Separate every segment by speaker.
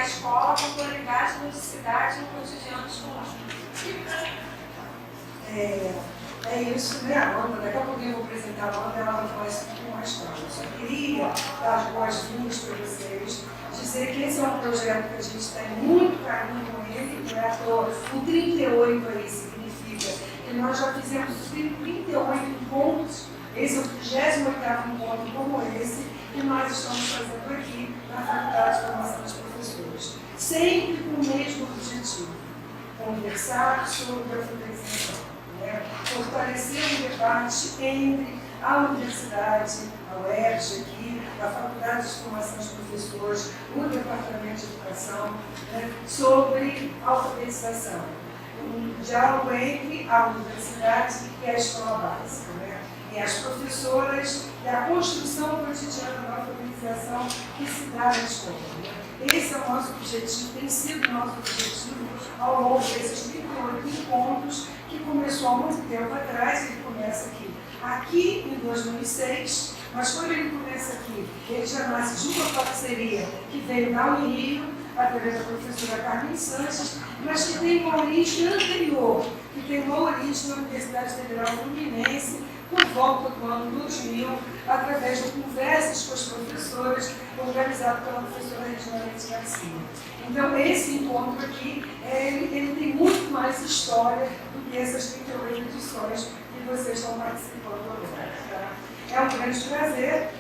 Speaker 1: escola com qualidade e ludicidade no cotidiano escolar.
Speaker 2: É isso, né, Amanda? Daqui a pouquinho eu vou apresentar a Amanda, ela vai falar isso com mais calma. Eu só queria dar as boas-vindas para vocês, dizer que esse é um projeto que a gente tem muito carinho com ele, não é à toa. O 38 aí significa que nós já fizemos 38 encontros, esse é o 38º encontro como esse, que nós estamos fazendo aqui na Faculdade de Formação dos Professores. Sempre com o mesmo objetivo, conversar sobre a alfabetização. Fortalecer o debate entre a universidade, a UERJ aqui, a Faculdade de Formação dos Professores, o Departamento de Educação, sobre a alfabetização. Um diálogo entre a universidade e a escola básica, e as professoras e a construção cotidiana da alfabetização que se dá na escola. Esse é o nosso objetivo, tem sido o nosso objetivo ao longo desses 38 encontros, que começou há muito tempo atrás. Ele começa aqui em 2006, mas quando ele começa aqui, ele já nasce de uma parceria que veio da Unirio, através da professora Carmen Sanches, mas que tem uma origem anterior, que tem uma origem na Universidade Federal Fluminense, por volta do ano 2000, através de conversas com as professoras, organizado pela professora Regina Leite Garcia. Então, esse encontro aqui, ele tem muito mais história do que essas 38 edições que vocês estão participando agora. Tá? É um grande prazer.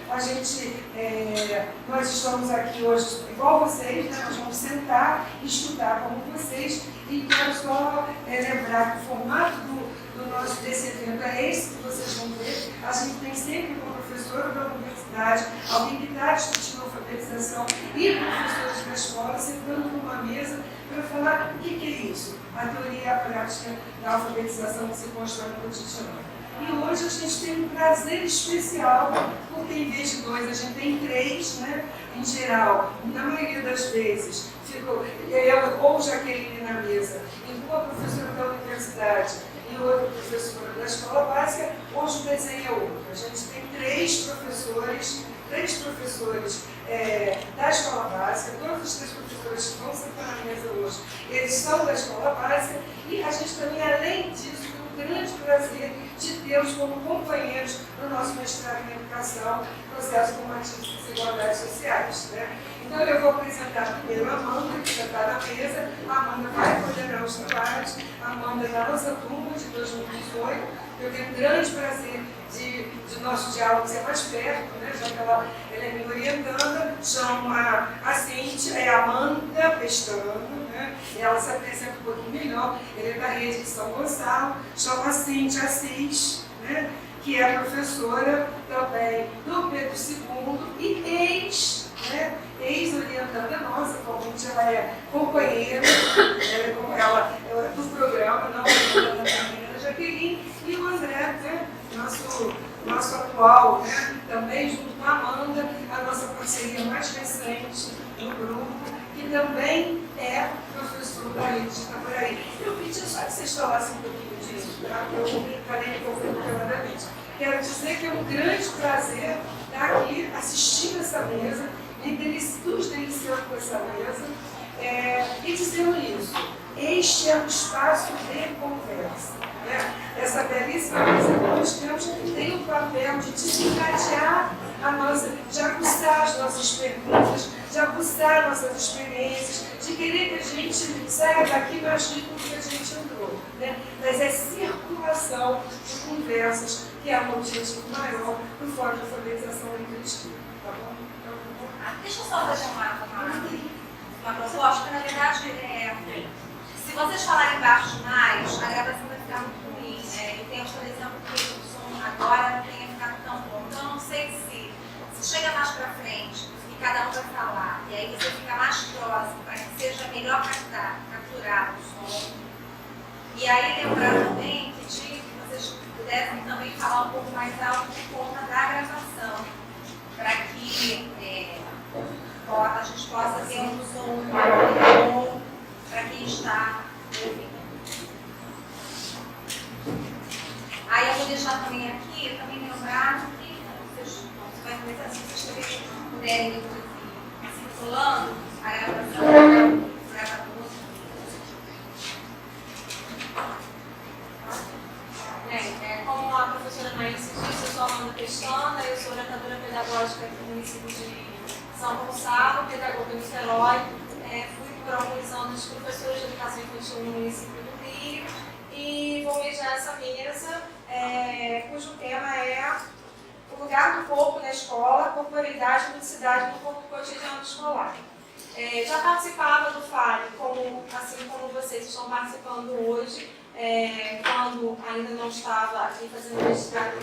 Speaker 2: Nós estamos aqui hoje igual vocês, né? Nós vamos sentar e estudar como vocês. E quero só lembrar que o formato desse evento é esse que vocês vão ver. A gente tem sempre uma professora da universidade, alguém que está discutindo alfabetização e professores da escola, sentando numa mesa para falar o que é isso, a teoria e a prática da alfabetização que se constrói no cotidiano. E hoje a gente tem um prazer especial, porque em vez de 2, a gente tem 3, né? Em geral, na maioria das vezes, ficou eu ou Jaqueline na mesa, e uma professora da universidade e outra professora da escola básica, hoje o desenho é outro. A gente tem 3 professores da escola básica, todos os 3 professores que vão sentar na mesa hoje, eles são da escola básica, e a gente também, além disso, tem um grande prazer de tê-los como companheiros no nosso mestrado em Educação, Processos Formativos e Desigualdades Sociais. Né? Então eu vou apresentar primeiro a Amanda, que já está na mesa. A Amanda vai coordenar os trabalhos. A Amanda é da nossa turma de 2018. Eu tenho um grande prazer de nosso diálogo ser mais perto, né? Já que ela é minha orientanda. Chamo a Cíntia, é a Amanda Pestano, né? E ela se apresenta um pouquinho melhor. Ela é da rede de São Gonçalo. Chamo a Cíntia Assis, né? Que é professora também do Pedro II e ex-orientanda nossa, atualmente ela é companheira do programa, não orientanda da Jaqueline, e o André, né, nosso atual, né, também junto com a Amanda, a nossa parceria mais recente do grupo, que também é professor da rede de Itaboraí. Eu pedi só que vocês falassem um pouquinho disso, tá? Eu falei que eu fui preparadamente. Quero dizer que é um grande prazer estar aqui assistindo essa mesa, nos deliciando com essa mesa, e dizendo isso. Este é um espaço de conversa. Né? Essa belíssima mesa que nós temos tem o papel de desencadear de aguçar as nossas perguntas, de aguçar nossas experiências, de querer que a gente saia daqui mais rico do que a gente entrou. Né? Mas é circulação de conversas que é um objetivo maior do Fórum de Alfabetização Linguística. Tá bom?
Speaker 1: Deixa eu só fazer uma proposta, na verdade, se vocês falarem baixo demais, a gravação vai ficar muito ruim. Eu tenho por exemplo que o som agora não tenha ficado tão bom. Então eu não sei se chega mais para frente e cada um vai falar, e aí você fica mais próximo para que seja melhor capturar o som. E aí lembrar também que vocês pudessem também falar um pouco mais alto por conta da gravação, para que a gente possa ter um som bom para quem está ouvindo. Aí eu vou deixar também aqui, lembrar que você vai começar, se vocês puderem ir circulando, a gravação grava tudo. Bem, como a professora Maísa disse, eu sou Amanda Pestana, eu sou orientadora pedagógica aqui no município de São Gonçalo, pedagoga em Niterói. Fui por alguns anos professora de educação infantil no município do Rio e vou mediar essa mesa, cujo tema é o lugar do corpo na escola, corporeidade e ludicidade no corpo cotidiano escolar. Já participava do FALE, assim como vocês estão participando hoje, quando ainda não estava aqui fazendo mestrado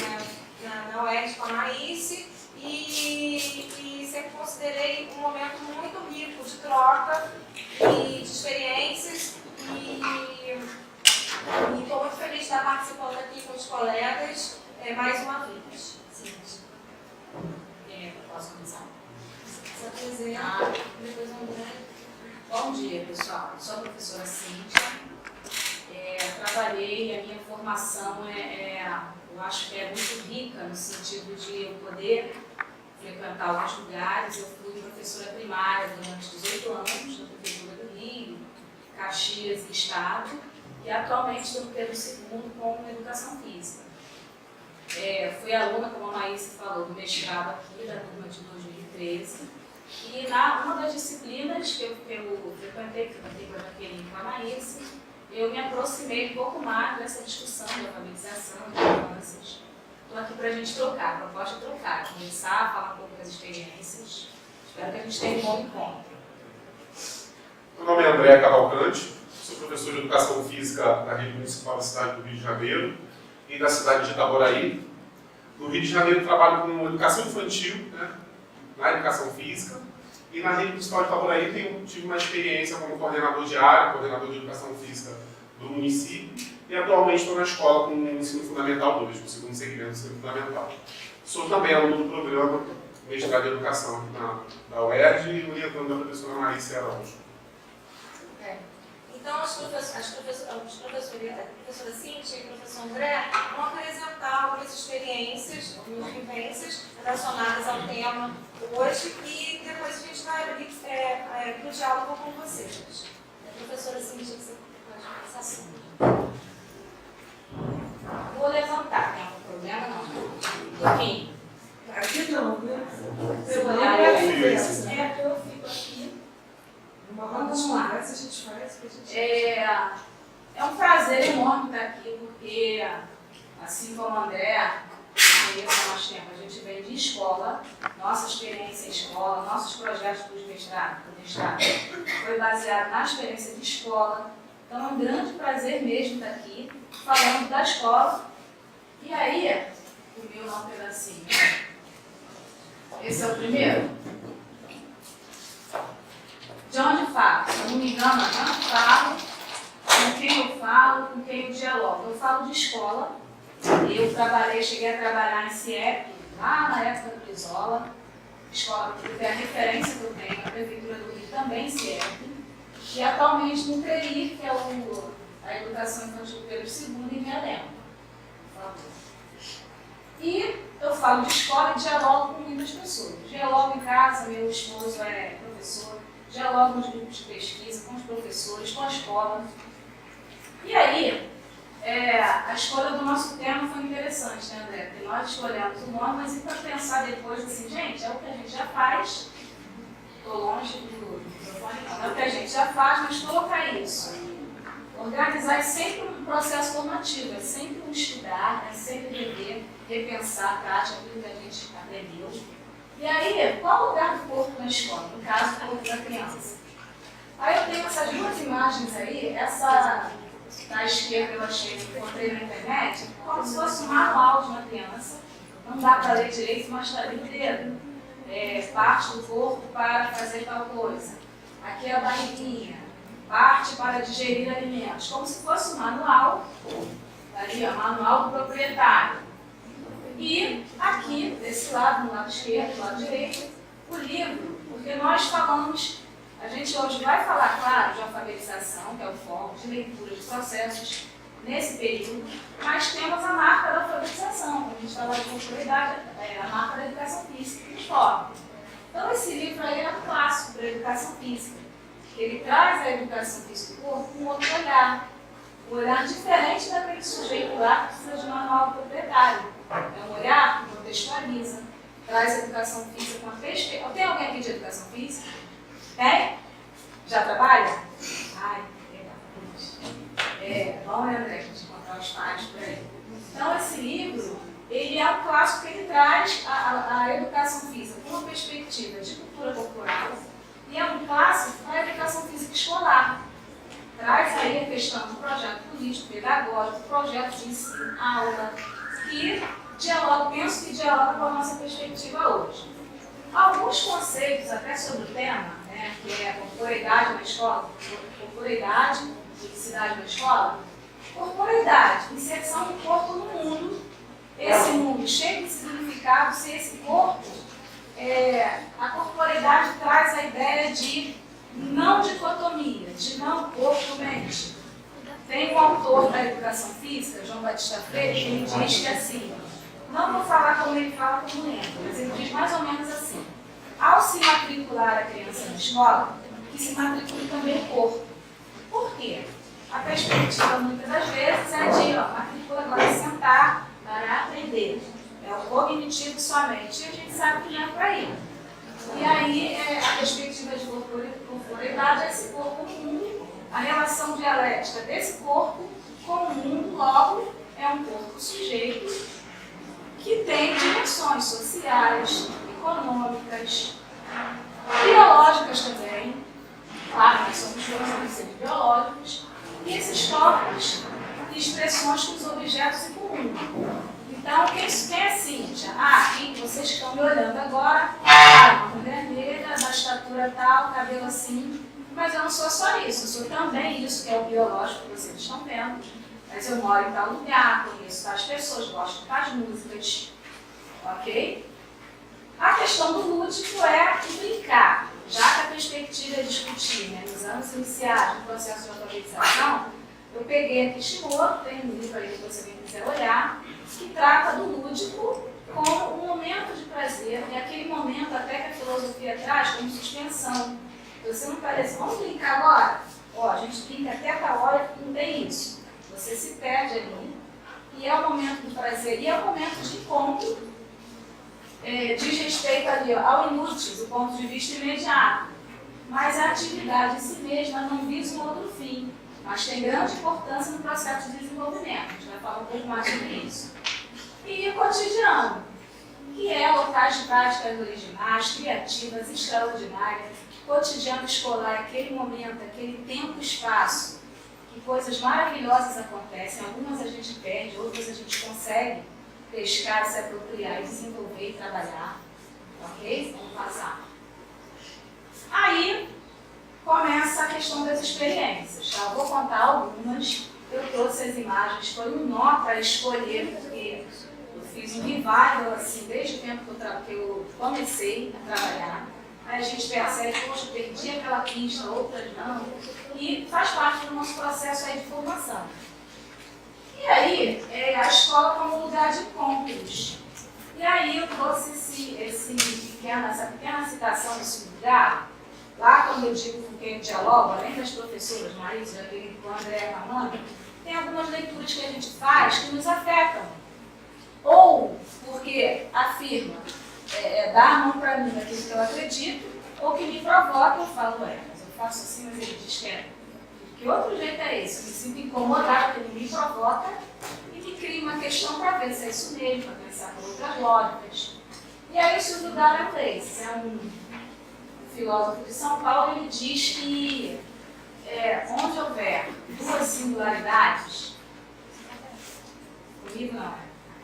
Speaker 1: na UERJ com a Maíse, e sempre considerei um momento muito rico de troca e de experiências, e estou muito feliz de estar participando aqui com os colegas mais uma vez.
Speaker 3: Posso começar?
Speaker 1: Se apresenta, depois o André.
Speaker 3: Bom dia, pessoal. Sou a professora Cíntia. Trabalhei, a minha formação eu acho que é muito rica no sentido de eu poder frequentar alguns lugares. Eu fui professora primária durante 18 anos na Prefeitura do Rio, Caxias e Estado, e atualmente estou no Pedro II com Educação Física. Fui aluna, como a Maísa falou, do mestrado aqui, da turma de 2013, e uma das disciplinas que eu frequentei com a Jaqueline e com a Maísa, eu me aproximei um pouco mais dessa discussão de alfabetização, de crianças. Estou aqui para a gente trocar, a proposta é trocar, conversar, falar um pouco das experiências. Espero que a gente tenha um bom encontro.
Speaker 4: Meu nome é André Cavalcante, sou professor de Educação Física da Rede Municipal da cidade do Rio de Janeiro e da cidade de Itaboraí. No Rio de Janeiro trabalho com educação infantil, na educação física, e na Rede Municipal de Itaboraí tive uma experiência como coordenador de área, coordenador de educação física do município, e atualmente estou na escola com o ensino fundamental 2, com o segundo segmento do ensino fundamental. Sou também aluno do programa mestrado em educação aqui da UERJ e orientando da professora Maísa Araújo.
Speaker 1: Então, a professora Cíntia e o professor André vão apresentar algumas experiências, algumas vivências relacionadas ao tema hoje, e depois a gente vai para o diálogo com vocês. A professora Cíntia, você pode começar assim.
Speaker 3: Vou levantar, não tem problema não. Enfim.
Speaker 2: Aqui não, né?
Speaker 3: Eu vou olhar eu fico aqui.
Speaker 2: Uma roda de conversa a gente faz, que a gente...
Speaker 3: É um prazer enorme estar aqui, porque, assim como o André, a gente vem de escola, nossa experiência em escola, nossos projetos do mestrado foi baseado na experiência de escola. Então é um grande prazer mesmo estar aqui, falando da escola. E aí, o meu nome é um pedacinho. Esse é o primeiro. De onde falo? Se eu não me engano, eu não falo com quem eu falo, com quem eu dialogo. Eu falo de escola. Eu cheguei a trabalhar em CIEP, lá na época do Brizola, escola que é a referência que eu tenho na Prefeitura do Rio, também CIEP, e atualmente no CREI, que é a Educação Infantil Pedro II, em Belém. Por favor. E eu falo de escola e dialogo com muitas pessoas. Dialogo em casa, meu esposo é professor, dialogo nos grupos de pesquisa, com os professores, com a escola. E aí, a escolha do nosso tema foi interessante, né, André? Porque nós escolhemos o nome, mas e para pensar depois assim, gente, é o que a gente já faz. Estou longe do microfone, não. É o que a gente já faz, mas colocar isso. Organizar é sempre um processo formativo, é sempre um estudar, é sempre rever, repensar a prática, aquilo que a gente aprendeu. E aí, qual o lugar do corpo na escola? No caso, do corpo da criança. Aí eu tenho essas duas imagens aí, essa da esquerda eu achei que encontrei na internet, como se fosse um manual de uma criança. Não dá para ler direito, mas está ali o dedo. Parte do corpo para fazer tal coisa. Aqui é a barriguinha. Parte para digerir alimentos. Como se fosse um manual. Ali, ó, manual do proprietário. E aqui, desse lado, no lado esquerdo, no lado direito, o livro. Porque nós falamos, a gente hoje vai falar, claro, de alfabetização, que é o foco, de leitura de processos nesse período, mas temos a marca da alfabetização, quando a gente fala de corporeidade, a marca da educação física, que foco. Então, esse livro aí é um clássico para a educação física. Ele traz a educação física do corpo com um outro olhar. Um olhar diferente daquele sujeito lá que precisa de manual proprietário. É um olhar que contextualiza, traz a educação física com a perspectiva. Tem alguém aqui de educação física? Tem? Já trabalha? Ai, legal. Bom, né, André? A gente encontrar os pais por aí. Então, esse livro, ele é um clássico que ele traz a educação física com uma perspectiva de cultura corporal e é um clássico para a educação física escolar. Traz aí a questão do projeto político, pedagógico, projeto de ensino, aula, que dialoga, penso que dialoga com a nossa perspectiva hoje. Alguns conceitos, até sobre o tema, né, que é a corporeidade na escola, corporeidade, felicidade na escola, corporeidade, inserção do corpo no mundo, esse mundo cheio de significado, se esse corpo, a corporeidade traz a ideia de não dicotomia, de não corpo-mente. Tem um autor da educação física, João Batista Freire, que ele diz que assim, não vou falar como ele fala, como lembra, mas ele diz mais ou menos assim, ao se matricular a criança na escola, que se matricule também o corpo. Por quê? A perspectiva, muitas das vezes, é de, matricula agora sentar para aprender. É o cognitivo somente, e a gente sabe que não é por aí. E aí, a perspectiva de corporeidade é esse corpo mundo, a relação dialética desse corpo com o mundo, logo, é um corpo sujeito que tem dimensões sociais, econômicas, biológicas também. Claro, nós somos todos seres biológicos, e esses corpos e expressões com os objetos em comum. Então, quem é Cíntia? Aqui, vocês estão me olhando agora, uma mulher negra, da estatura tal, cabelo assim, mas eu não sou só isso, eu sou também isso, que é o biológico que vocês estão vendo. Mas eu moro em tal lugar, conheço tais pessoas, gosto das músicas, ok? A questão do lúdico é brincar, já que a perspectiva é discutir, né, nos anos iniciais do processo de alfabetização, eu peguei aqui Kishimoto, tem um livro aí que você quiser olhar, que trata do lúdico como um momento de prazer, e aquele momento até que a filosofia traz como suspensão. Você não parece, vamos brincar agora? A gente brinca até a hora que não tem isso. Você se perde ali, e é o momento do prazer, e é o momento de encontro, diz respeito ali ao inútil, do ponto de vista imediato. Mas a atividade em si mesma não visa um outro fim, mas tem grande importância no processo de desenvolvimento. A gente vai falar um pouco mais sobre isso. E o cotidiano, que é locais de práticas originais, criativas, extraordinárias. Cotidiano escolar é aquele momento, aquele tempo e espaço, que coisas maravilhosas acontecem. Algumas a gente perde, outras a gente consegue pescar, se apropriar e desenvolver e trabalhar. Ok? Vamos passar. Aí começa a questão das experiências. Tá? Eu vou contar algumas. Eu trouxe as imagens, foi um nó para escolher, porque eu fiz um revival assim, desde o tempo que eu comecei a trabalhar. Aí a gente percebe, poxa, perdi aquela pista, outras não. E faz parte do nosso processo aí de formação. E aí, a escola como lugar de encontros. E aí eu trouxe essa pequena citação desse lugar. Lá, quando eu digo com quem eu dialogo, além das professoras Marisa, André e Amanda, tem algumas leituras que a gente faz que nos afetam. Ou porque afirma, dá a mão para mim daquilo que eu acredito, ou que me provoca, eu falo, mas eu faço assim, mas ele diz que outro jeito é esse? Eu me sinto incomodada, porque ele me provoca e me cria uma questão para ver se é isso mesmo, para pensar por outras lógicas. E aí o Silvio Dallas, é um filósofo de São Paulo, ele diz que onde houver duas singularidades, comigo não,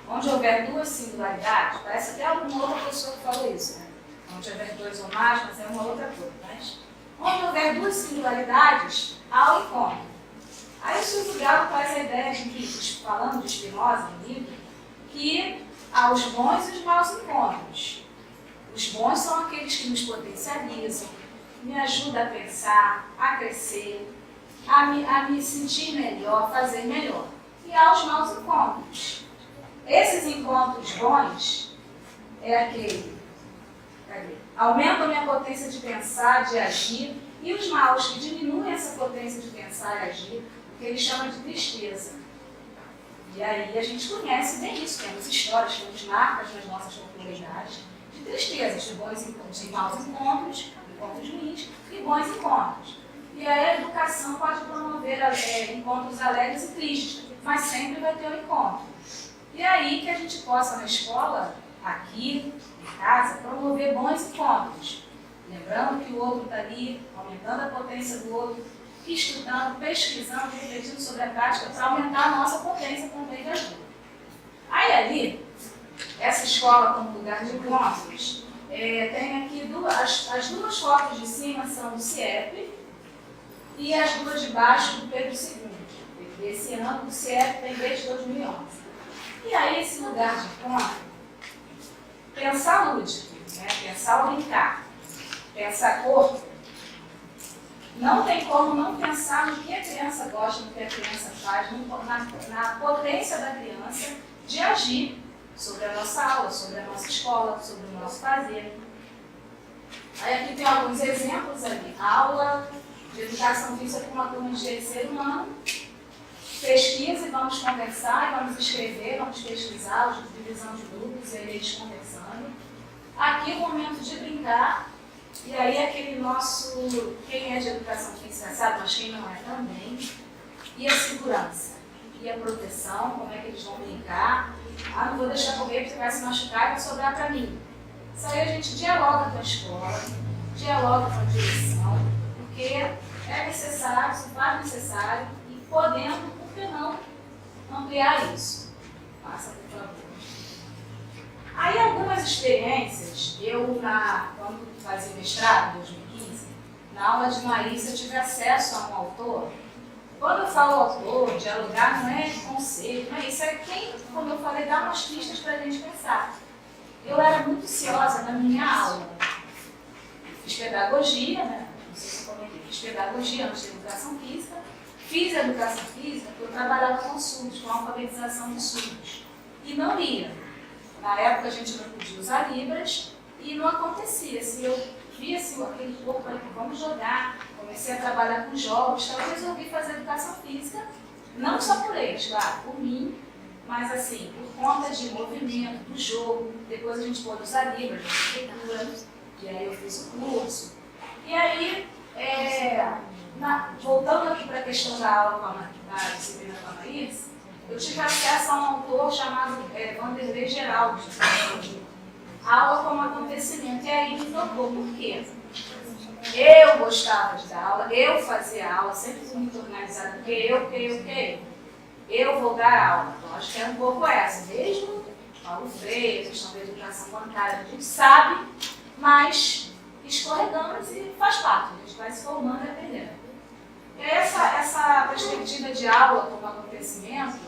Speaker 3: onde houver duas singularidades, parece até alguma outra pessoa que falou isso, né? Onde houver dois ou mais, mas é uma outra coisa, mas onde houver duas singularidades, há o encontro. Aí o Silvio Galo faz a ideia de que, falando de Spinoza no livro, que há os bons e os maus encontros. Os bons são aqueles que nos potencializam, me ajudam a pensar, a crescer, a me sentir melhor, fazer melhor. E há os maus encontros. Esses encontros bons é aquele Aumenta a minha potência de pensar, de agir, e os maus que diminuem essa potência de pensar e agir, que ele chama de tristeza. E aí a gente conhece bem isso, temos histórias, temos marcas nas nossas comunidades de tristezas, de bons encontros, de maus encontros, encontros ruins e bons encontros. E aí a educação pode promover encontros alegres e tristes, mas sempre vai ter um encontro. E aí que a gente possa na escola, aqui, em casa, promover bons encontros. Lembrando que o outro está ali, aumentando a potência do outro, estudando, pesquisando, refletindo sobre a prática para aumentar a nossa potência também de ajuda. Aí ali, essa escola como lugar de encontros, tem aqui as duas fotos de cima são do CIEP e as duas de baixo do Pedro II. Esse ano o CIEP tem desde 2011. E aí esse lugar de encontro, pensar lúdico, pensar o brincar, pensar corpo, não tem como não pensar no que a criança gosta, no que a criança faz, na potência da criança de agir sobre a nossa aula, sobre a nossa escola, sobre o nosso fazer. Aí aqui tem alguns exemplos ali. Aula de educação física com uma turma de terceiro ano. Pesquisa e vamos conversar, e vamos escrever, vamos pesquisar, divisão de grupos, e aí eles conversando. Aqui o momento de brincar. E aí aquele nosso, quem é de educação física sabe, mas quem não é também, e a segurança, e a proteção, como é que eles vão brincar. Ah, não vou deixar correr porque vai se machucar e vai sobrar para mim. Isso aí a gente dialoga com a escola, dialoga com a direção, porque é necessário, se faz necessário, e podendo, por que não, ampliar isso. Passa, por favor. Aí algumas experiências, quando fazia mestrado, em 2015, na aula de Marisa eu tive acesso a um autor. Quando eu falo autor, dialogar não é conceito, não é isso, é quem, como eu falei, dá umas pistas para a gente pensar. Eu era muito ciosa na minha aula. Fiz pedagogia, não sei se eu comentei, fiz pedagogia antes de educação física. Fiz educação física porque eu trabalhava com surdos, com alfabetização de surdos. E não ia. Na época a gente não podia usar libras e não acontecia. Se eu via aquele corpo, falei, vamos jogar. Comecei a trabalhar com jogos, então eu resolvi fazer educação física, não só por eles, claro, por mim, mas assim, por conta de movimento, do jogo. Depois a gente pôde usar libras, leitura, e aí eu fiz o curso. E aí, voltando aqui para a questão da aula da disciplina com a Marisa, eu tive acesso a um autor chamado Vanderlei Geraldo, aula como acontecimento, e aí me tocou. Por quê? Eu gostava de dar aula, eu fazia aula, sempre fui muito organizada, porque eu vou dar aula. Então, acho que é um pouco essa, mesmo Paulo Freire, a questão da educação bancária, a gente sabe, mas escorregamos e faz parte, a gente vai se formando e aprendendo. E essa perspectiva de aula como acontecimento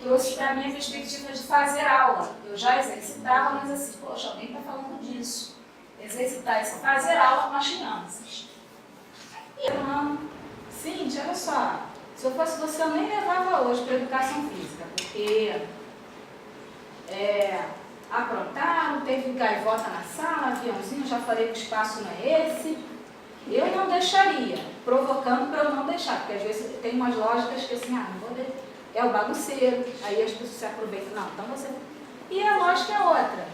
Speaker 3: trouxe para mim a perspectiva de fazer aula. Eu já exercitava, mas assim, poxa, alguém está falando disso. Exercitar isso, fazer aula com as crianças. E Cíntia, olha só, se eu fosse você, eu nem levava hoje para educação física, porque aprontaram, teve gaivota na sala, aviãozinho, já falei que o espaço não é esse. Eu não deixaria, provocando para eu não deixar, porque às vezes tem umas lógicas que assim, não vou deixar. É o bagunceiro, aí as pessoas se aproveitam. Não, então você... E a lógica é outra.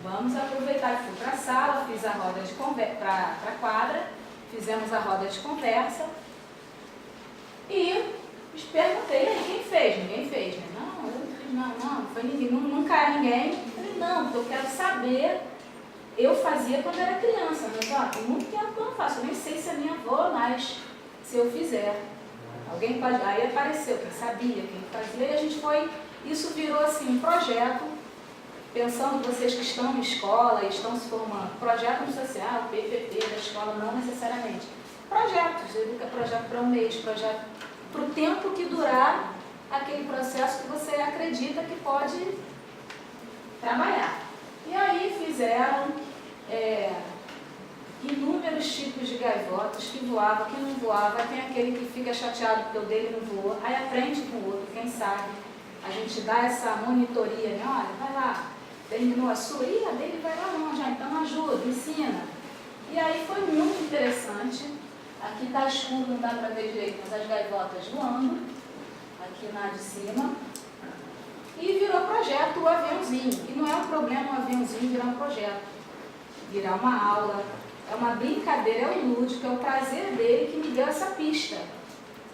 Speaker 3: Vamos aproveitar. Fui para a sala, fiz a roda de conversa, para a quadra, fizemos a roda de conversa e perguntei, aí, quem fez? Ninguém fez, né? Não, eu não fiz, não foi ninguém, não caiu ninguém. Eu falei, não, porque eu quero saber. Eu fazia quando era criança, mas tem muito tempo que eu não faço, eu nem sei se a minha avó mais, se eu fizer. Alguém pode... Aí apareceu quem sabia, quem fazia, e a gente foi... Isso virou assim um projeto, pensando vocês que estão em escola e estão se formando, projeto no social, PPP da escola, não necessariamente. Projetos, projeto para um mês, projeto para o tempo que durar aquele processo que você acredita que pode trabalhar. E aí fizeram inúmeros tipos de gaivotas, que voava, que não voava, tem aquele que fica chateado porque o dele não voou, aí aprende com o outro, quem sabe. A gente dá essa monitoria, né? Olha, vai lá, terminou a sua, e a dele vai lá longe, então ajuda, ensina. E aí foi muito interessante. Aqui está escuro, não dá para ver direito, mas as gaivotas voando, aqui na de cima. E virou projeto o aviãozinho. E não é um problema o aviãozinho virar um projeto, virar uma aula. É uma brincadeira, é o lúdico, é o prazer dele que me deu essa pista.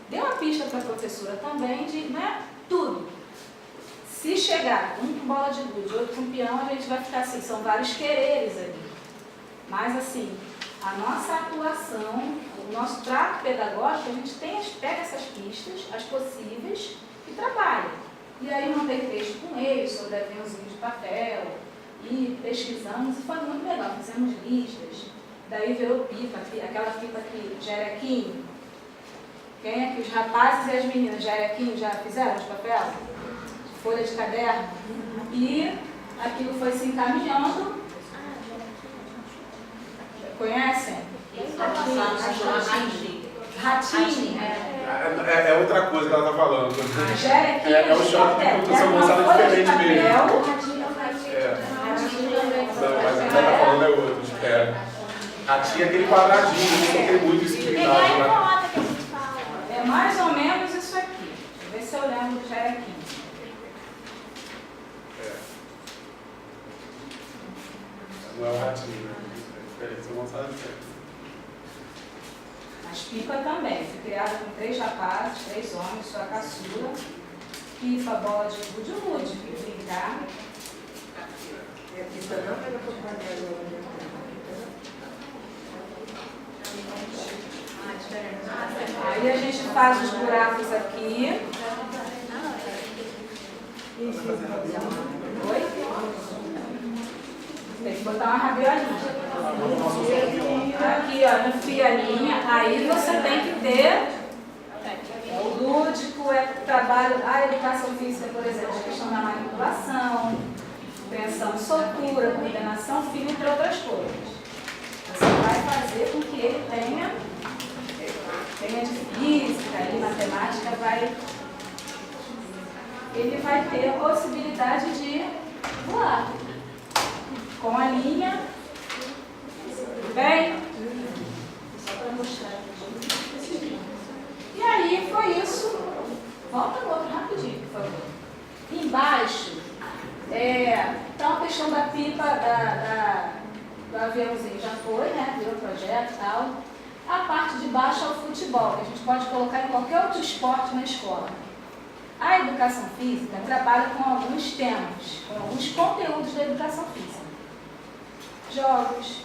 Speaker 3: Deu uma pista para a professora também de, né, tudo. Se chegar um com bola de gude, outro com peão, a gente vai ficar assim, são vários quereres ali. Mas assim, a nossa atuação, o nosso trato pedagógico, a gente pega essas pistas, as possíveis, e trabalha. E aí montei texto com eles sobre aviãozinho de papel, e pesquisamos, e foi muito legal, fizemos listas. Daí virou pipa, aquela pipa aqui, jarequinho. Quem é que os rapazes e as meninas, jarequinho, já fizeram de papel? De folha de caderno? E aquilo foi se encaminhando. Conhecem? Ratinho.
Speaker 4: É outra coisa que ela está falando.
Speaker 3: Jarequinho
Speaker 4: É o choque de produção moçada diferente mesmo. Não, mas o que ela está falando é outro. Ratinho é aquele quadradinho, eu toquei muito isso que
Speaker 3: é mais ou menos isso aqui. Deixa eu ver se eu lembro do jarequinho.
Speaker 4: Não é o ratinho, né? É diferente, são moçada diferente.
Speaker 3: As pipas também. Fui criada com 3 rapazes, 3 homens, sou a caçula. Pipa, bola de gude, brincar.
Speaker 2: E a pista não pega por quadradinho.
Speaker 3: Aí a gente faz os buracos aqui. Oi? Tem que botar uma rabiolinha. Aqui, ó, enfia a linha. Aí você tem que ter o lúdico, trabalho, a educação física, por exemplo, a questão da manipulação, tensão, soltura, coordenação fina, entre outras coisas. Você vai fazer com que ele tenha de física e matemática, ele vai ter a possibilidade de voar. Com a linha, tudo bem? Só para mostrar aqui. E aí foi isso. Volta no outro rapidinho, por favor. Embaixo, então a questão da pipa, do aviãozinho já foi, né? Virou projeto e tal. A parte de baixo é o futebol, que a gente pode colocar em qualquer outro esporte na escola. A educação física trabalha com alguns temas, com alguns conteúdos da educação física. Jogos,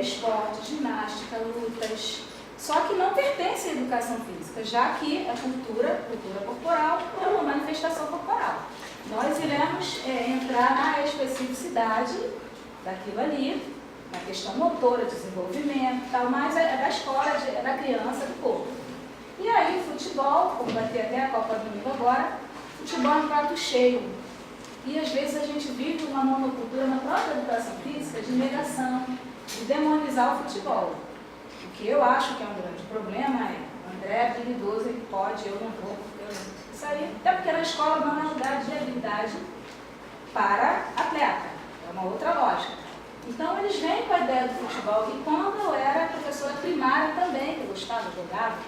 Speaker 3: esporte, ginástica, lutas, só que não pertence à educação física, já que a cultura corporal é uma manifestação corporal. Nós iremos entrar na especificidade daquilo ali, na questão motora, desenvolvimento e tal, mas é da escola, é da criança, do corpo. E aí o futebol, como vai ter até a Copa do Mundo agora, futebol é um prato cheio. E às vezes a gente vive uma monocultura na própria educação física de negação, de demonizar o futebol. O que eu acho que é um grande problema é, o André é habilidoso, ele pode, eu não vou, isso aí, até porque na escola não é lugar de habilidade para atleta, é uma outra lógica. Então eles vêm com a ideia do futebol, e quando eu era professora primária também, que eu gostava, jogava,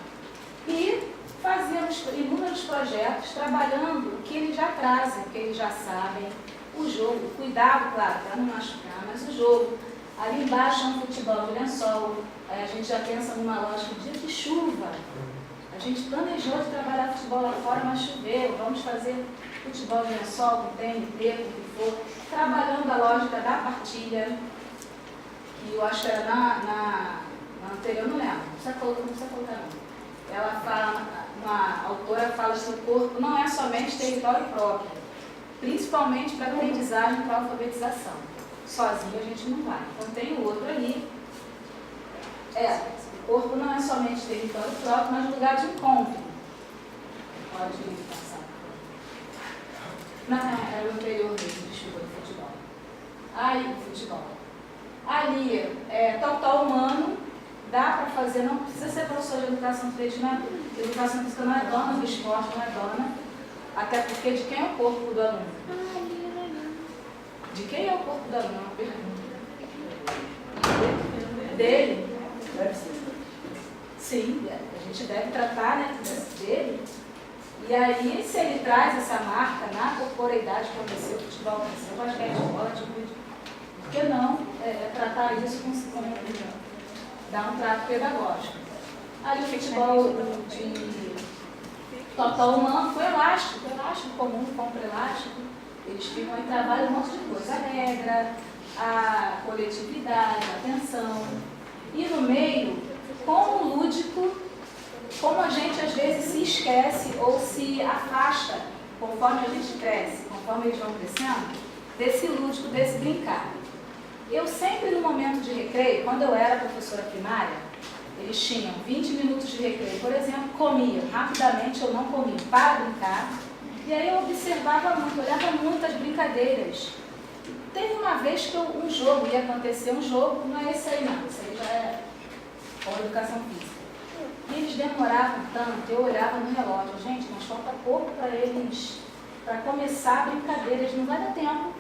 Speaker 3: e fazíamos inúmeros projetos trabalhando o que eles já trazem, o que eles já sabem, o jogo, cuidado, claro, para não machucar, mas o jogo. Ali embaixo é um futebol de lençol, aí a gente já pensa numa lógica de dia de chuva. A gente planejou de trabalhar futebol lá fora, mas choveu, vamos fazer futebol de lençol, com TNT, com o que for, trabalhando a lógica da partilha, que eu acho que era na anterior, não lembro, não precisa colocar não. Ela fala, uma autora fala que o corpo não é somente território próprio, principalmente para aprendizagem e para alfabetização. Sozinho a gente não vai. Então tem o outro ali. O corpo não é somente território próprio, mas lugar de encontro. Pode passar. Não, é o anterior mesmo, desculpa, do futebol. Aí, o futebol. Ali, total humano. Dá para fazer, não precisa ser professor de educação física, educação física não é dona do esporte, não é dona, até porque de quem é o corpo do aluno? De quem é o corpo da mão? Dele. Sim, a gente deve tratar, né, dele. E aí, se ele traz essa marca na corporeidade, cresceu, futebol cresceu, basquete, bola, por que não tratar isso com dar um trato pedagógico? Aí o futebol de total humano foi elástico comum, compra elástico. Eles ficam em trabalho um monte de coisa, a regra, a coletividade, a atenção. E no meio, com o lúdico, como a gente às vezes se esquece ou se afasta, conforme a gente cresce, conforme eles vão crescendo, desse lúdico, desse brincar. Eu sempre no momento de recreio, quando eu era professora primária, eles tinham 20 minutos de recreio, por exemplo, comiam, rapidamente eu não comia, para brincar, e aí eu observava muito, olhava muito as brincadeiras. Teve uma vez que um jogo ia acontecer, um jogo, não é esse aí não, esse aí já é a educação física. E eles demoravam tanto, eu olhava no relógio, gente, mas falta pouco para eles, para começar a brincadeira, eles não vai dar tempo.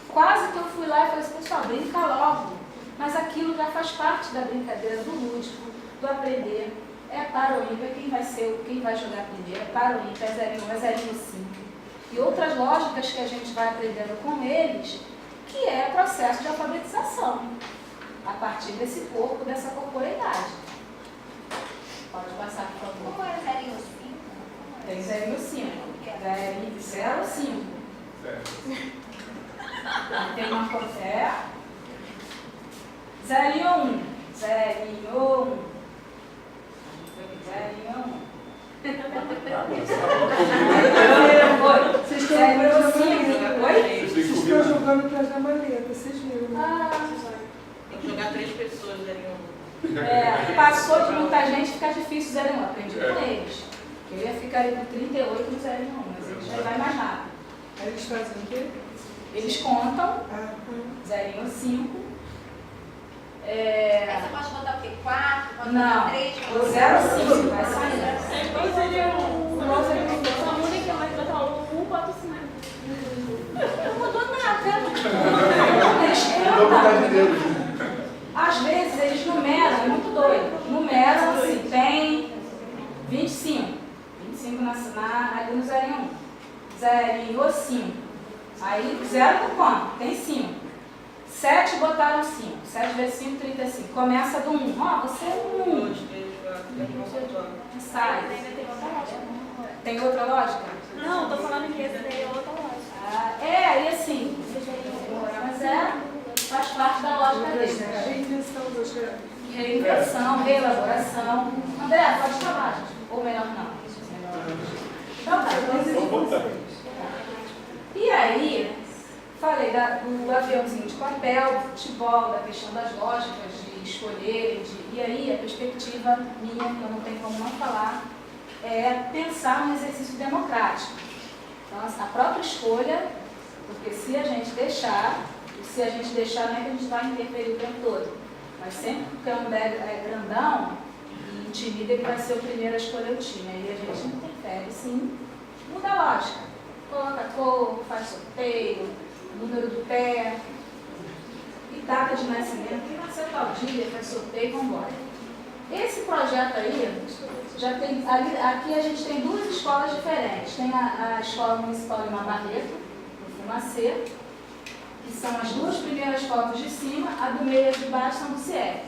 Speaker 3: Quase que eu fui lá e falei assim, pessoal, brinca logo. Mas aquilo já faz parte da brincadeira, do lúdico, do aprender. É para o ímpar, quem vai jogar primeiro, é para o ímpar, é 0 1, é 0 5. E outras lógicas que a gente vai aprendendo com eles, que é processo de alfabetização, a partir desse corpo, dessa corporeidade. Pode passar, por favor.
Speaker 1: Como é 0 5?
Speaker 3: Tem 0 5. 0 5. Tem uma cofé. 0 e 1. 0 e 1. 0 e 1.
Speaker 2: Vocês estão jogando atrás da maleta, vocês viram?
Speaker 5: Tem que jogar 3 pessoas ali.
Speaker 3: Passou de muita gente, fica difícil 0 e 1. Aprendi com eles. Eu ia ficar ali no 38 no 0 e 1, mas eles já vai mais rápido.
Speaker 2: Aí eles fazem o quê?
Speaker 3: Eles contam 0 e 5.
Speaker 1: Aí você pode botar o quê? 4? Pode
Speaker 3: Não,
Speaker 1: botar 3?
Speaker 3: o 0 e 5 vai sair.
Speaker 6: Então seria a única mais botar o 1, 4, 5.
Speaker 1: Não mudou nada.
Speaker 3: Eles contam. Às vezes eles numeram, é muito doido. Numeram assim, tem 25. 25 ali no 0 e 1. 0 e 5. Aí 0 por quanto? Tem 5. 7 botaram 5. 7 vezes 5, 35. Começa do 1. Ó, você é 1.
Speaker 5: 2, 3, 4,
Speaker 3: Sai. Tem outra lógica?
Speaker 6: Não, tô falando que esse daí é outra lógica.
Speaker 3: E assim, mas faz parte da lógica deles.
Speaker 2: Reinvenção dos gerados.
Speaker 3: Reinvenção, reelaboração. André, pode falar, gente. Ou melhor não. Então tá,
Speaker 4: Vamos voltar.
Speaker 3: E aí, falei do aviãozinho de papel, do futebol, da questão das lógicas de escolher, e aí a perspectiva minha, que eu não tenho como não falar, é pensar no exercício democrático. Então, a própria escolha, porque se a gente deixar não é que a gente vai interferir o tempo todo, mas sempre que o cão é grandão e intimida, ele vai ser o primeiro a escolher o time. Aí a gente interfere, sim, muda a lógica. Coloca cor, faz sorteio, número do pé, e data de nascimento, quem nasceu tal dia, faz sorteio e vamos embora. Esse projeto aí, já tem, aqui a gente tem 2 escolas diferentes. Tem a Escola Municipal de Barreto, no Fumacê, que são as 2 primeiras fotos de cima, a do meio e a de baixo são do CIEP.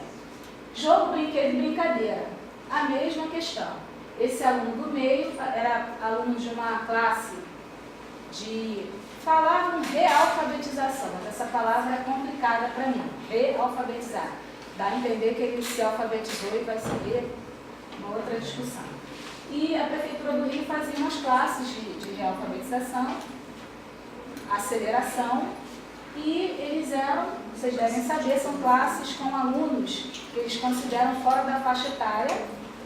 Speaker 3: Jogo, brinquedo e brincadeira, a mesma questão. Esse aluno do meio era aluno de uma classe de... Falavam realfabetização, mas essa palavra é complicada para mim, realfabetizar. Dá a entender que ele se alfabetizou e vai seguir uma outra discussão. E a Prefeitura do Rio fazia umas classes de realfabetização, aceleração, e eles eram, vocês devem saber, são classes com alunos que eles consideram fora da faixa etária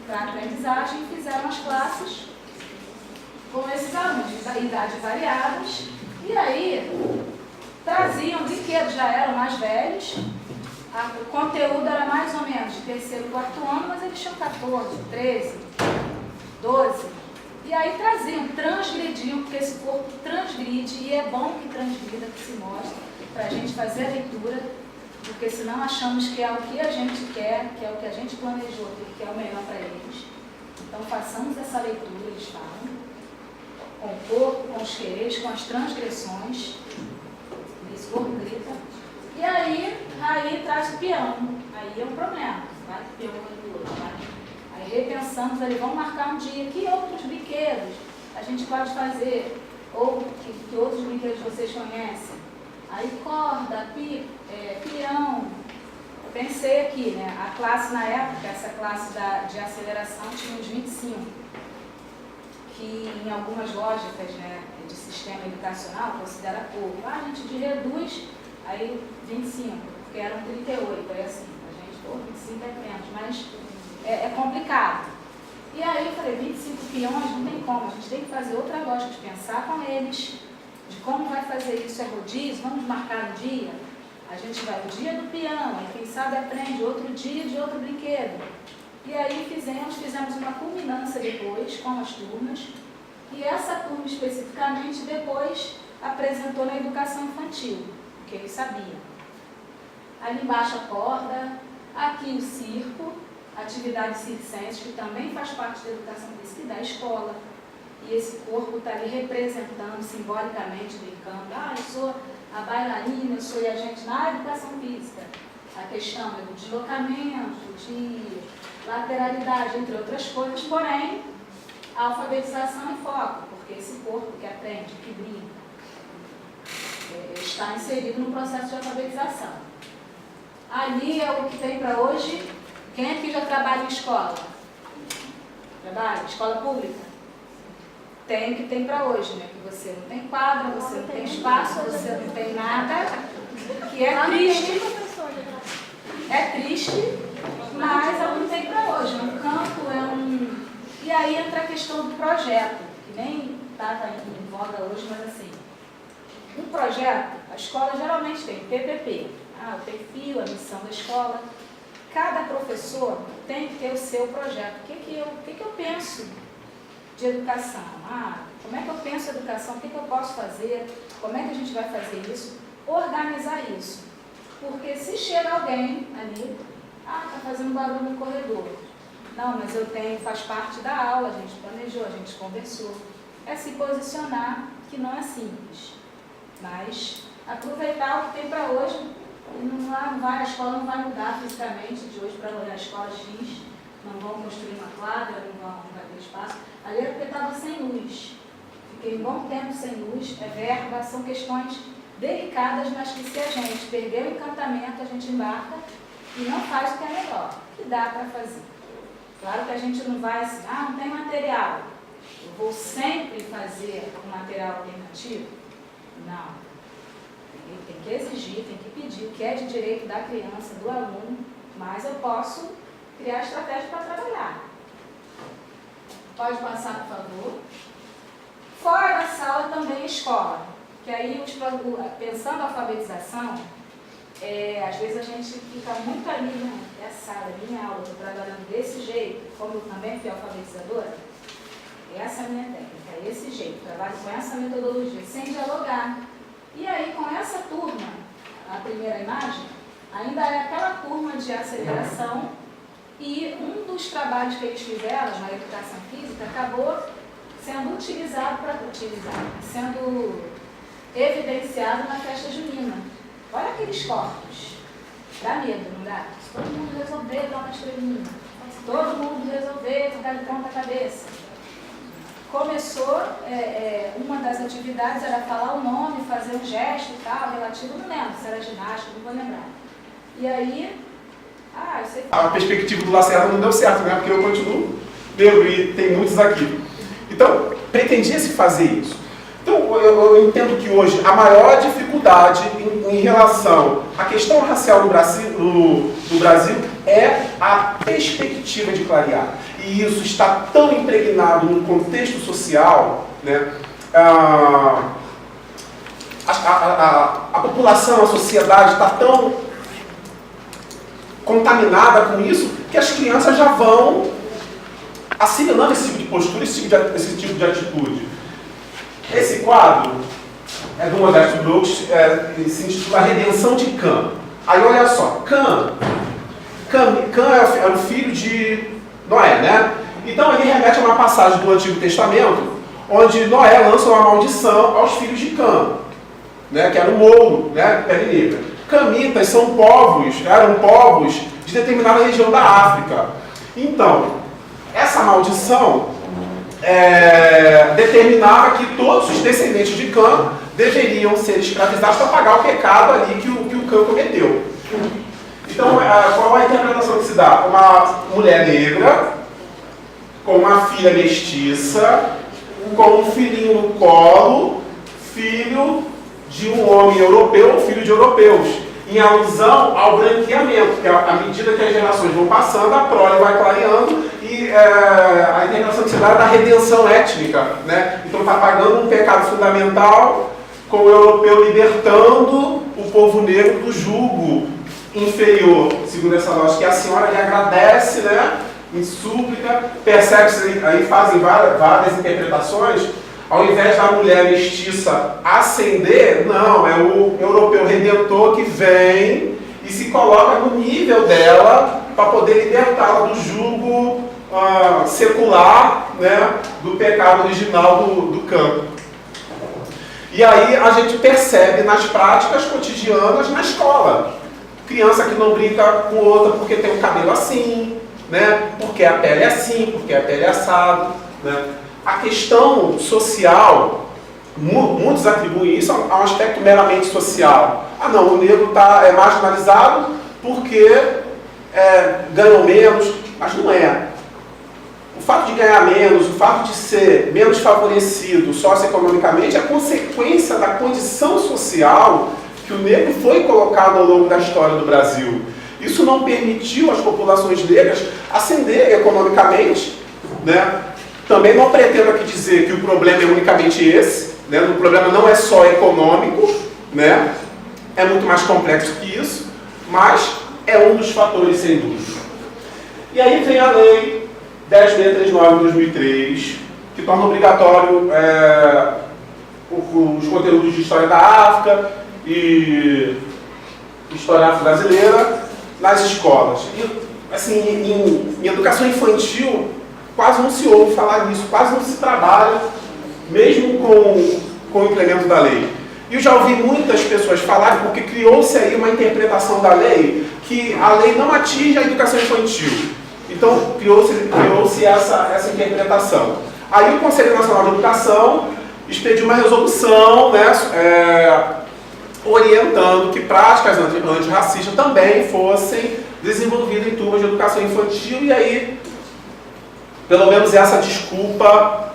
Speaker 3: para aprendizagem e fizeram as classes com esses alunos de idades variadas. E aí, traziam brinquedos, já eram mais velhos, o conteúdo era mais ou menos de 3º, 4º ano, mas eles tinham 14, 13, 12. E aí traziam, transgrediam, porque esse corpo transgride, e é bom que transgrida, que se mostra. para a gente fazer a leitura, porque senão achamos que é o que a gente quer, que é o que a gente planejou, que é o melhor para eles. Então façamos essa leitura, eles falam, com o corpo, com os quereres, com as transgressões, esse corpo grita, e aí traz o peão, aí é um problema, vai que o peão vai do outro, vai. Aí repensamos ali, vamos marcar um dia, que outros brinquedos a gente pode fazer, ou que outros brinquedos vocês conhecem. Aí corda, peão. Eu pensei aqui, né? A classe na época, essa classe de aceleração tinha uns 25, que em algumas lógicas, né, de sistema educacional considera pouco. A gente reduz, aí 25, porque eram 38, aí assim, a gente, 25 é menos, mas é complicado. E aí eu falei, 25 peões, não tem como, a gente tem que fazer outra lógica de pensar com eles, de como vai fazer isso, é rodízio, vamos marcar um dia, a gente vai o dia do peão, aí quem sabe aprende outro dia de outro brinquedo. E aí fizemos uma culminância depois com as turmas, e essa turma especificamente depois apresentou na educação infantil, porque eles sabiam. Ali embaixo a corda, aqui o circo, atividades circenses, que também faz parte da educação física e da escola. E esse corpo está ali representando simbolicamente, brincando. Ah, eu sou a bailarina, eu sou a gente na educação física. A questão é do deslocamento, de lateralidade, entre outras coisas. Porém, a alfabetização é foco, porque esse corpo que aprende, que brinca, está inserido no processo de alfabetização. Ali é o que tem para hoje. Quem aqui já trabalha em escola? Trabalha? Escola pública? Tem o que tem para hoje, né? Que você não tem quadra, você não tem espaço, você não tem nada, que é triste. É triste, mas é o que tem para hoje. É um campo, E aí entra a questão do projeto, que nem estava em voga hoje, mas assim, um projeto, a escola geralmente tem PPP, o perfil, a missão da escola. Cada professor tem que ter o seu projeto. O que eu penso de educação? Como é que eu penso a educação? O que eu posso fazer? Como é que a gente vai fazer isso? Organizar isso. Porque se chega alguém ali, está fazendo barulho no corredor. Não, mas faz parte da aula, a gente planejou, a gente conversou. É se posicionar, que não é simples. Mas aproveitar o que tem para hoje. A escola não vai mudar fisicamente de hoje para a escola X, não vão construir uma quadra, não vai ter espaço. Ali era porque estava sem luz. Fiquei um bom tempo sem luz, verba, são questões delicadas, mas que se a gente perder o encantamento, a gente embarca e não faz o que é melhor, que dá para fazer. Claro que a gente não vai assim, não tem material, eu vou sempre fazer um material alternativo. Não. Tem que exigir, tem que pedir, o que é de direito da criança, do aluno, mas eu posso criar estratégia para trabalhar. Pode passar, por favor. Fora da sala também escola, que aí, pensando a alfabetização, às vezes a gente fica muito ali, né? É a sala, minha aula, estou trabalhando desse jeito, como eu também fui alfabetizadora, essa é a minha técnica, é esse jeito, trabalho com essa metodologia, sem dialogar. E aí, com essa turma, a primeira imagem, ainda é aquela turma de aceleração e um dos trabalhos que eles fizeram na educação física acabou sendo sendo evidenciado na festa junina. Olha aqueles corpos. Dá medo, não dá? Se todo mundo resolver dar uma estrelinha, se todo mundo resolver ficar de ponta cabeça. Começou, uma das atividades era falar o nome, fazer um gesto e tal, relativo, não lembro se era ginástica, não vou lembrar. E aí, eu sei
Speaker 4: a perspectiva do Lacerda não deu certo, né? Porque eu continuo negro e tem muitos aqui. Então, pretendia-se fazer isso. Então, eu entendo que hoje a maior dificuldade em relação à questão racial no Brasil é a perspectiva de clarear. E isso está tão impregnado no contexto social, né? A população, a sociedade está tão contaminada com isso que as crianças já vão assimilando esse tipo de postura, esse tipo de atitude. Esse quadro
Speaker 7: é do Modesto Brooks, se intitula A Redenção de Cã. Aí olha só, Cã era o filho de Noé, né? Então ele remete a uma passagem do Antigo Testamento, onde Noé lança uma maldição aos filhos de Cã, né? Que era o mouro, né? Pele negra. Camitas eram povos de determinada região da África. Então, essa maldição determinava que todos os descendentes de Cã deveriam ser escravizados para pagar o pecado ali que o Cã cometeu. Então, qual a interpretação que se dá? Uma mulher negra, com uma filha mestiça, com um filhinho no colo, filho de um homem europeu, filho de europeus, em alusão ao branqueamento, que à medida que as gerações vão passando, a prole vai clareando e a interpretação que se dá é da redenção étnica, né? Então está pagando um pecado fundamental com o europeu libertando o povo negro do jugo inferior, segundo essa lógica, que a senhora lhe agradece, né? Em súplica, percebe-se, aí fazem várias interpretações, ao invés da mulher mestiça ascender, não, é o europeu redentor que vem e se coloca no nível dela para poder libertá-la do jugo secular, né, do pecado original do campo. E aí a gente percebe nas práticas cotidianas na escola. Criança que não brinca com outra porque tem o cabelo assim, né? Porque a pele é assim, porque a pele é assado, né? A questão social, muitos atribuem isso a um aspecto meramente social. Ah não, o negro é marginalizado porque ganham menos, mas não é. O fato de ganhar menos, o fato de ser menos favorecido socioeconomicamente é consequência da condição social que o negro foi colocado ao longo da história do Brasil. Isso não permitiu às populações negras ascender economicamente, né? Também não pretendo aqui dizer que o problema é unicamente esse, né? O problema não é só econômico, né? É muito mais complexo que isso, mas é um dos fatores, sem dúvida. E aí vem a lei 10.639 de 2003, que torna obrigatório os conteúdos de história da África e história afro-brasileira nas escolas. E, assim, em educação infantil, quase não se ouve falar nisso, quase não se trabalha, mesmo com o implemento da lei. E eu já ouvi muitas pessoas falarem, porque criou-se aí uma interpretação da lei, que a lei não atinge a educação infantil. Então, criou-se essa interpretação. Aí o Conselho Nacional de Educação expediu uma resolução, né, orientando que práticas antirracistas também fossem desenvolvidas em turmas de educação infantil, e aí, pelo menos essa desculpa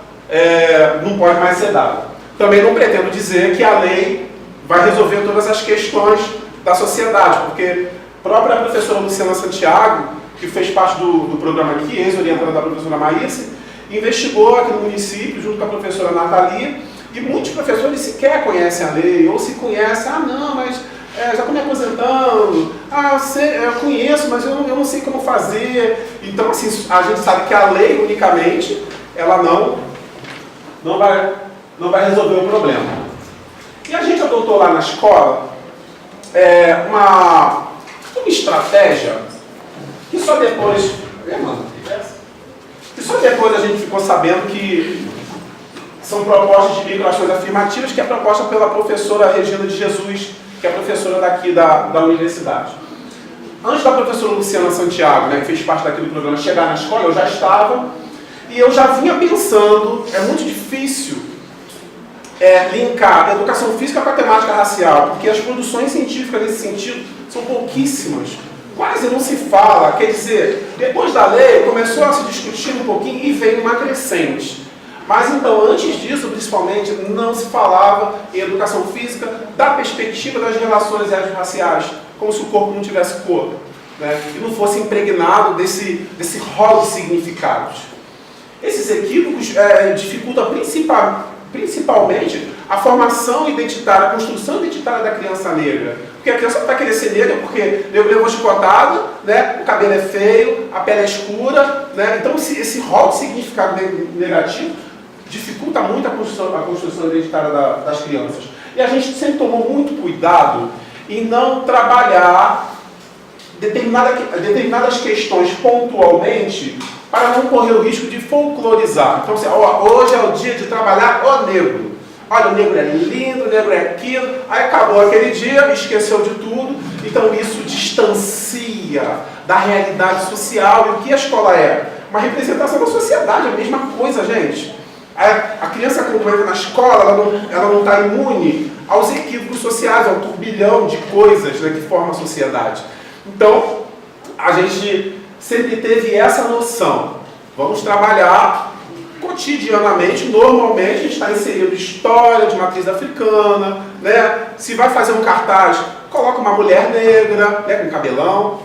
Speaker 7: não pode mais ser dada. Também não pretendo dizer que a lei vai resolver todas as questões da sociedade, porque a própria professora Luciana Santiago, que fez parte do programa aqui, ex-orientada da professora Maísse, investigou aqui no município, junto com a professora Nathalie, e muitos professores sequer conhecem a lei, ou se conhecem, não, mas já estou me aposentando, eu conheço, mas eu não sei como fazer. Então, assim, a gente sabe que a lei, unicamente, ela não vai resolver o problema. E a gente adotou lá na escola uma estratégia que só depois a gente ficou sabendo que são propostas de microações afirmativas, que é proposta pela professora Regina de Jesus, que é professora daqui da universidade. Antes da professora Luciana Santiago, né, que fez parte daqui do programa, chegar na escola, eu já estava, e eu já vinha pensando, é muito difícil linkar a educação física com a temática racial, porque as produções científicas nesse sentido são pouquíssimas. Quase não se fala, quer dizer, depois da lei começou a se discutir um pouquinho e veio uma crescente. Mas então, antes disso, principalmente, não se falava em educação física da perspectiva das relações étnico-raciais, como se o corpo não tivesse cor, né? E não fosse impregnado desse rol de significados. Esses equívocos dificultam principalmente a formação identitária, a construção identitária da criança negra. Porque a criança vai querer ser negra porque levou chicotada, né? O cabelo é feio, a pele é escura, né? Então esse rol de significado negativo dificulta muito a construção identitária das crianças. E a gente sempre tomou muito cuidado em não trabalhar determinadas questões pontualmente para não correr o risco de folclorizar. Então, assim, hoje é o dia de trabalhar o negro. Olha, o negro é lindo, o negro é aquilo. Aí acabou aquele dia, esqueceu de tudo. Então, isso distancia da realidade social. E o que a escola é? Uma representação da sociedade, a mesma coisa, gente. A criança, quando entra na escola, ela não está imune aos equívocos sociais, ao turbilhão de coisas, né, que formam a sociedade. Então, a gente sempre teve essa noção. Vamos trabalhar cotidianamente, normalmente, a gente está inserindo história de matriz africana, né? Se vai fazer um cartaz, coloca uma mulher negra, né, com cabelão,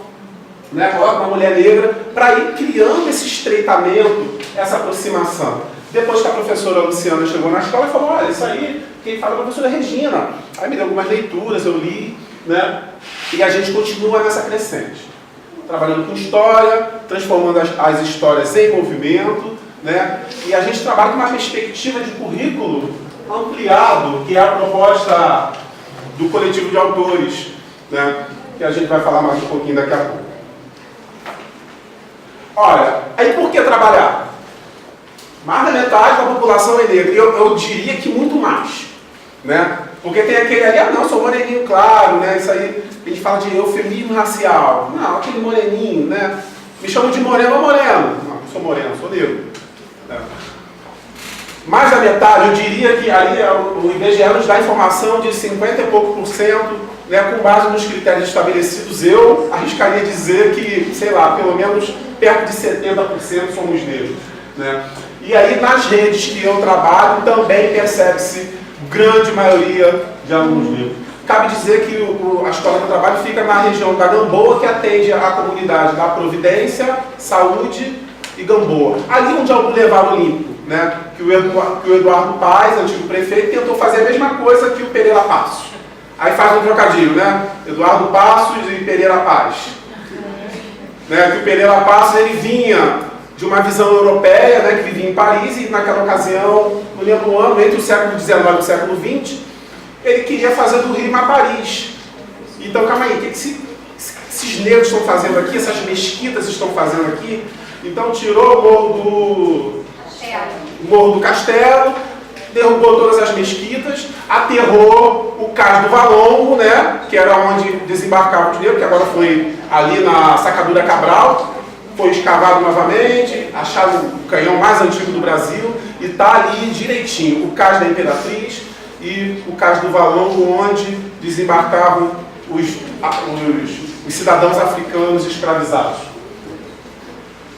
Speaker 7: né? Coloca uma mulher negra, para ir criando esse estreitamento, essa aproximação. Depois que a professora Luciana chegou na escola e falou, olha, isso aí, quem fala é a professora Regina. Aí me deu algumas leituras, eu li, né? E a gente continua nessa crescente. Trabalhando com história, transformando as histórias em movimento, né? E a gente trabalha com uma perspectiva de currículo ampliado, que é a proposta do coletivo de autores, né? Que a gente vai falar mais um pouquinho daqui a pouco. Olha, aí por que trabalhar? Mais da metade da população é negra, e eu diria que muito mais, né? Porque tem aquele ali, não, sou moreninho claro, né? Isso aí, a gente fala de eufemismo racial. Não, aquele moreninho, né? Me chamam de moreno ou moreno. Não, não sou moreno, sou negro. É. Mais da metade, eu diria que ali o IBGE nos dá informação de 50 e pouco %, né, com base nos critérios estabelecidos. Eu arriscaria dizer que, sei lá, pelo menos perto de 70% somos negros, né? E aí, nas redes que eu trabalho, também percebe-se grande maioria de alunos negros. Cabe dizer que a escola que eu trabalho fica na região da Gamboa, que atende a comunidade da Providência, Saúde e Gamboa. Ali onde é o Boulevard Olímpico, né? Que o Eduardo Paes, antigo prefeito, tentou fazer a mesma coisa que o Pereira Passos. Aí faz um trocadilho, né? Eduardo Passos e Pereira Paes. Né? Que o Pereira Passos, ele vinha de uma visão europeia, né, que vivia em Paris, e naquela ocasião, não lembro o ano, entre o século XIX e o século XX, ele queria fazer do Rio uma Paris. Então, calma aí, o que esses negros estão fazendo aqui, essas mesquitas estão fazendo aqui? Então, tirou o Morro do Castelo, derrubou todas as mesquitas, aterrou o Cais do Valongo, né, que era onde desembarcavam os negros, que agora foi ali na Sacadura Cabral. Foi escavado novamente, acharam o canhão mais antigo do Brasil e está ali direitinho, o Cais da Imperatriz e o Cais do Valongo, onde desembarcavam os cidadãos africanos escravizados.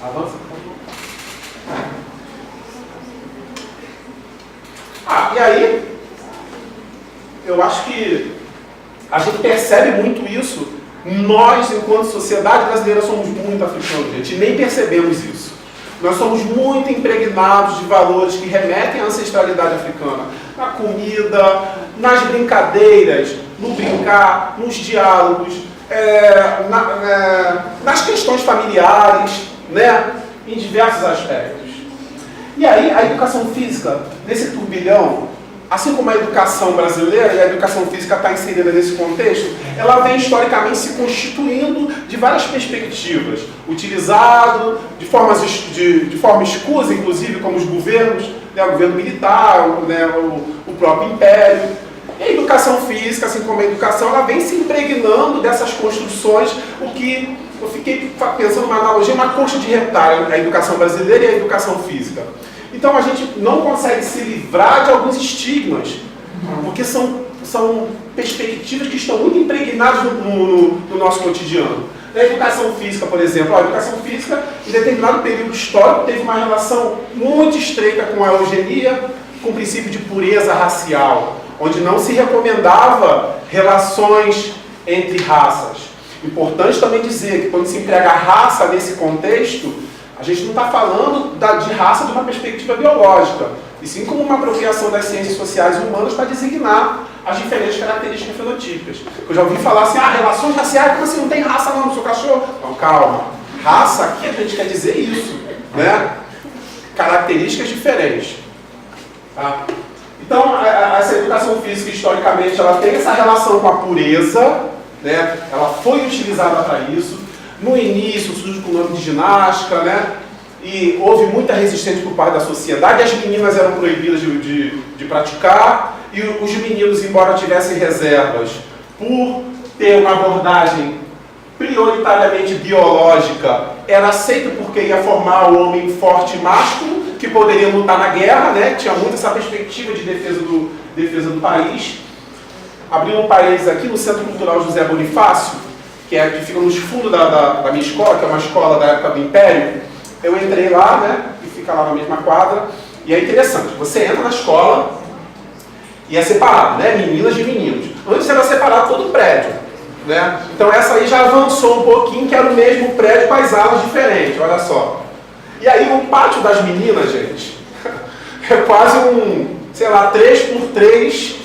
Speaker 7: Avança, por favor. E aí, eu acho que a gente percebe muito isso. Nós, enquanto sociedade brasileira, somos muito africanos, gente, e nem percebemos isso. Nós somos muito impregnados de valores que remetem à ancestralidade africana. Na comida, nas brincadeiras, no brincar, nos diálogos, nas questões familiares, né, em diversos aspectos. E aí, a educação física, nesse turbilhão, assim como a educação brasileira, e a educação física está inserida nesse contexto, ela vem historicamente se constituindo de várias perspectivas, utilizado de forma escusa, inclusive, como os governos, né, o governo militar, né, o próprio império. E a educação física, assim como a educação, ela vem se impregnando dessas construções, o que eu fiquei pensando numa analogia, uma coxa de retalho, a educação brasileira e a educação física. Então a gente não consegue se livrar de alguns estigmas, porque são perspectivas que estão muito impregnadas no nosso cotidiano. Na educação física, por exemplo, a educação física, em determinado período histórico, teve uma relação muito estreita com a eugenia, com o princípio de pureza racial, onde não se recomendava relações entre raças. Importante também dizer que quando se emprega a raça nesse contexto, a gente não está falando de raça de uma perspectiva biológica, e sim como uma apropriação das ciências sociais e humanas para designar as diferentes características fenotípicas. Eu já ouvi falar assim, relações raciais, como assim, não tem raça não no seu cachorro? Não, calma. Raça aqui a gente quer dizer isso, né? Características diferentes. Tá? Então, essa educação física, historicamente, ela tem essa relação com a pureza, né? Ela foi utilizada para isso. No início, surge com o nome de ginástica, né? E houve muita resistência por parte da sociedade. As meninas eram proibidas de praticar, e os meninos, embora tivessem reservas por ter uma abordagem prioritariamente biológica, era aceito porque ia formar o homem forte e másculo, que poderia lutar na guerra, né? Tinha muito essa perspectiva de defesa do país. Abriu um parênteses aqui no Centro Cultural José Bonifácio, que fica nos fundos da minha escola, que é uma escola da época do Império. Eu entrei lá, né? E fica lá na mesma quadra. E é interessante, você entra na escola e é separado, né? Meninas de meninos. Antes era separado todo o prédio, né? Então essa aí já avançou um pouquinho, que era o mesmo prédio com as alas diferentes, olha só. E aí o pátio das meninas, gente, é quase sei lá, 3x3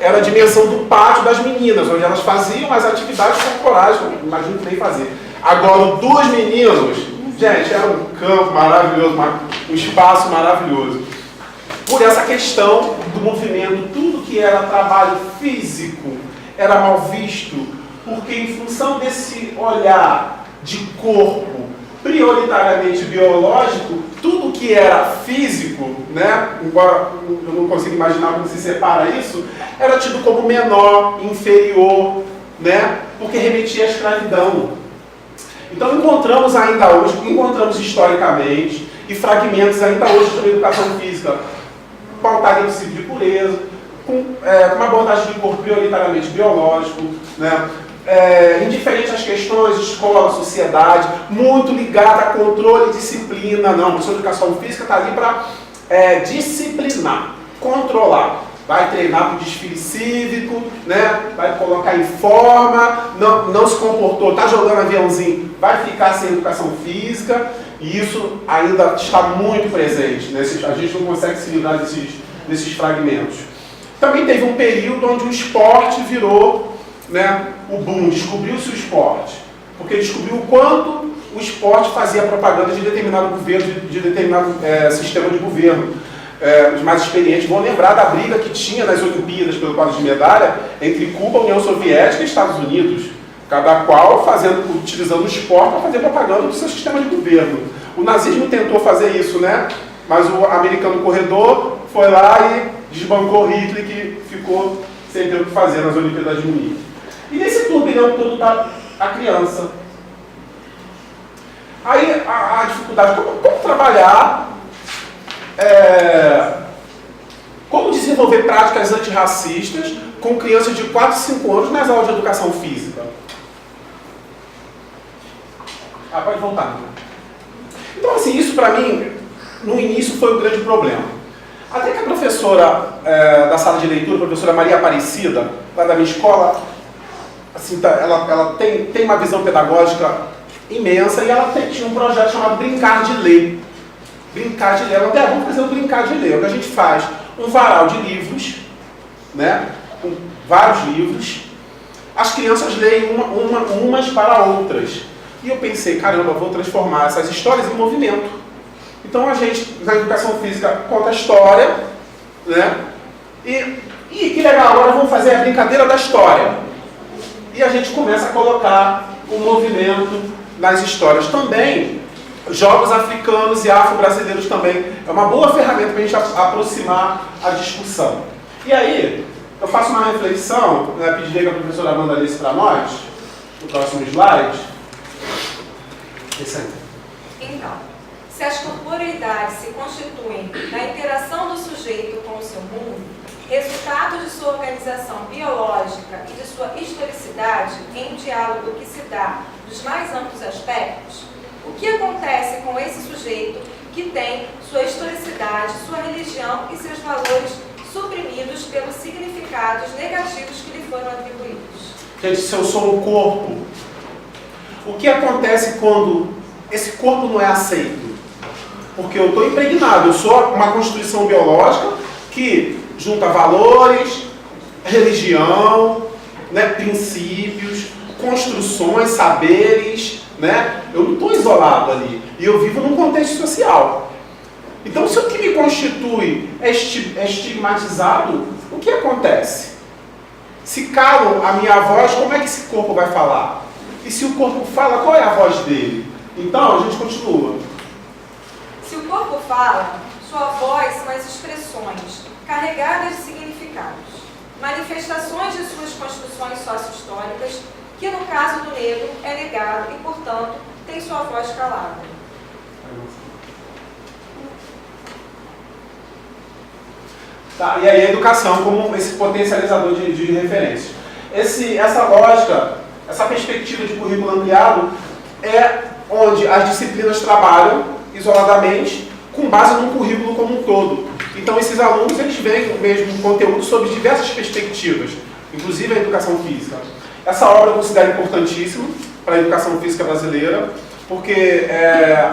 Speaker 7: era a dimensão do pátio das meninas, onde elas faziam as atividades corporais, imagino que nem fazer. Agora, dos meninos, gente, era um campo maravilhoso, um espaço maravilhoso. Por essa questão do movimento, tudo que era trabalho físico era mal visto, porque em função desse olhar de corpo prioritariamente biológico, tudo que era físico, né, embora eu não consiga imaginar como se separa isso, era tido como menor, inferior, né, porque remetia à escravidão. Então encontramos ainda hoje, historicamente, e fragmentos ainda hoje sobre educação física pautada em princípio de pureza, com uma abordagem de corpo prioritariamente biológico, né, indiferente às questões, escola, sociedade, muito ligada a controle e disciplina. Não, a professor de educação física está ali para disciplinar, controlar. Vai treinar para o desfile cívico, né? Vai colocar em forma, não se comportou, está jogando aviãozinho, vai ficar sem educação física, e isso ainda está muito presente, né? A gente não consegue se livrar desses fragmentos. Também teve um período onde o esporte virou, né, o boom, descobriu-se o esporte, porque descobriu o quanto o esporte fazia propaganda de determinado governo, de determinado sistema de governo. Os mais experientes vão lembrar da briga que tinha nas Olimpíadas pelo quadro de medalha entre Cuba, União Soviética e Estados Unidos, cada qual utilizando o esporte para fazer propaganda do seu sistema de governo. O nazismo tentou fazer isso, né? Mas o americano corredor foi lá e desbancou Hitler, que ficou sem ter o que fazer nas Olimpíadas de Munique. E nesse turbilhão todo está a criança. Aí a dificuldade, como trabalhar, como desenvolver práticas antirracistas com crianças de 4 e 5 anos nas aulas de educação física. Pode voltar. Então, assim, isso para mim, no início foi um grande problema. Até que a professora da sala de leitura, a professora Maria Aparecida, lá da minha escola, assim, ela tem uma visão pedagógica imensa, e ela tinha um projeto chamado Brincar de Ler. Brincar de ler, vamos fazer um brincar de ler. O que a gente faz? Um varal de livros, né? Com vários livros. As crianças leem umas para outras. E eu pensei, caramba, vou transformar essas histórias em movimento. Então a gente, na educação física, conta a história, né? E que legal, agora vamos fazer a brincadeira da história. E a gente começa a colocar o movimento nas histórias também. Jogos africanos e afro-brasileiros também. É uma boa ferramenta para a gente aproximar a discussão. E aí, eu faço uma reflexão, né, pediria que a professora Amanda lesse para nós, no próximo slide. Esse aí.
Speaker 1: Então, se as corporeidades se constituem na interação do sujeito com o seu mundo, resultado de sua organização biológica e de sua historicidade em diálogo que se dá dos mais amplos aspectos, o que acontece com esse sujeito que tem sua historicidade, sua religião e seus valores suprimidos pelos significados negativos que lhe foram atribuídos?
Speaker 7: Gente, se eu sou um corpo, o que acontece quando esse corpo não é aceito? Porque eu estou impregnado, eu sou uma constituição biológica que junta valores, religião, né, princípios, construções, saberes, né? Eu não estou isolado ali. E eu vivo num contexto social. Então, se o que me constitui é estigmatizado, o que acontece? Se calam a minha voz, como é que esse corpo vai falar? E se o corpo fala, qual é a voz dele? Então, a gente continua.
Speaker 8: Se o corpo fala, sua voz são as expressões carregadas de significados, manifestações de suas construções sócio-históricas, que no caso do negro é negado e, portanto, tem sua voz calada.
Speaker 7: Tá, e aí a educação como esse potencializador de referência. Essa lógica, essa perspectiva de currículo ampliado é onde as disciplinas trabalham isoladamente com base num currículo como um todo. Então esses alunos eles veem mesmo conteúdo sobre diversas perspectivas, inclusive a educação física. Essa obra eu considero importantíssima para a educação física brasileira, porque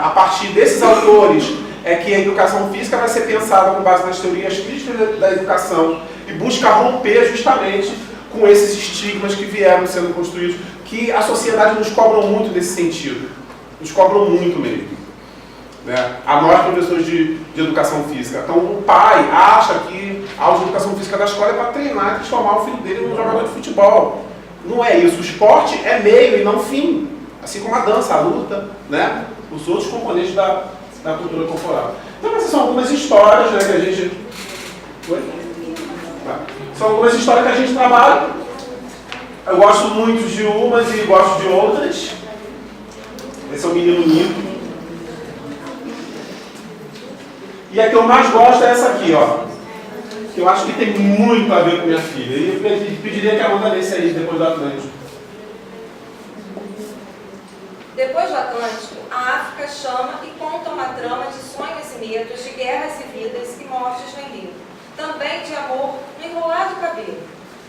Speaker 7: a partir desses autores é que a educação física vai ser pensada com base nas teorias críticas da educação e busca romper justamente com esses estigmas que vieram sendo construídos, que a sociedade nos cobra muito nesse sentido. Nos cobram muito mesmo. Né? A nós, professores de educação física. Então, o pai acha que a aula de educação física da escola é para treinar e transformar o filho dele num jogador de futebol. Não é isso. O esporte é meio e não fim. Assim como a dança, a luta, né? Os outros componentes da cultura corporal. Então, essas são algumas histórias, né, que a gente... Oi? São algumas histórias que a gente trabalha. Eu gosto muito de umas e gosto de outras. Esse é o menino Nico. E a que eu mais gosto é essa aqui, ó. Que eu acho que tem muito a ver com minha filha. E eu pediria que a Amanda lesse aí depois do Atlântico.
Speaker 8: Depois do Atlântico, a África chama e conta uma trama de sonhos e medos, de guerras e vidas e mortes no enredo. Também de amor no enrolado cabelo.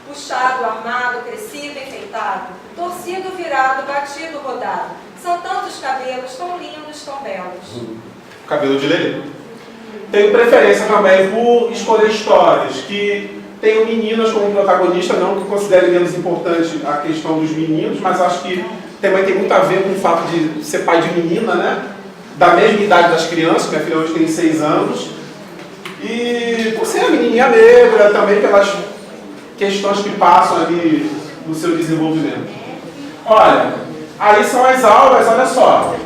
Speaker 8: Puxado, armado, crescido, enfeitado. Torcido, virado, batido, rodado. São tantos cabelos, tão lindos, tão belos.
Speaker 7: Cabelo de Lelê. Tenho preferência também por escolher histórias que tenham meninas como protagonista, não que eu considere menos importante a questão dos meninos, mas acho que também tem muito a ver com o fato de ser pai de menina, né? Da mesma idade das crianças, minha filha hoje tem 6 anos. E por ser a menininha negra, também pelas questões que passam ali no seu desenvolvimento. Olha, aí são as aulas, olha só.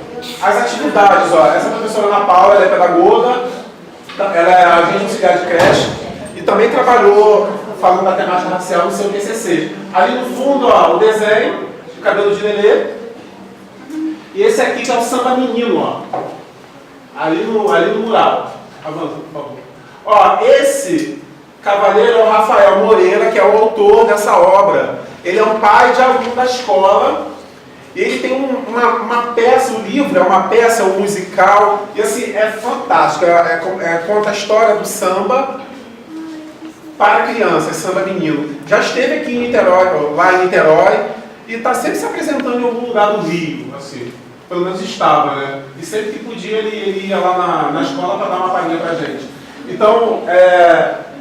Speaker 7: As atividades, ó. Essa professora Ana Paula, ela é pedagoga, ela é agente auxiliar de creche e também trabalhou falando da temática racial no seu TCC. Ali no fundo, ó, o desenho, o cabelo de Lelê. E esse aqui que é o samba menino, ó. Ali no mural. Avança, por favor. Ó, esse cavaleiro é o Rafael Moreira, que é o autor dessa obra. Ele é um pai de aluno da escola. E ele tem uma peça, o livro é uma peça, é um musical. E assim, é fantástico. Conta a história do samba para crianças, samba menino. Já esteve aqui em Niterói, lá em Niterói, e está sempre se apresentando em algum lugar do Rio, assim. Pelo menos estava, né? E sempre que podia ele ia lá na escola para dar uma palhinha para a gente. Então,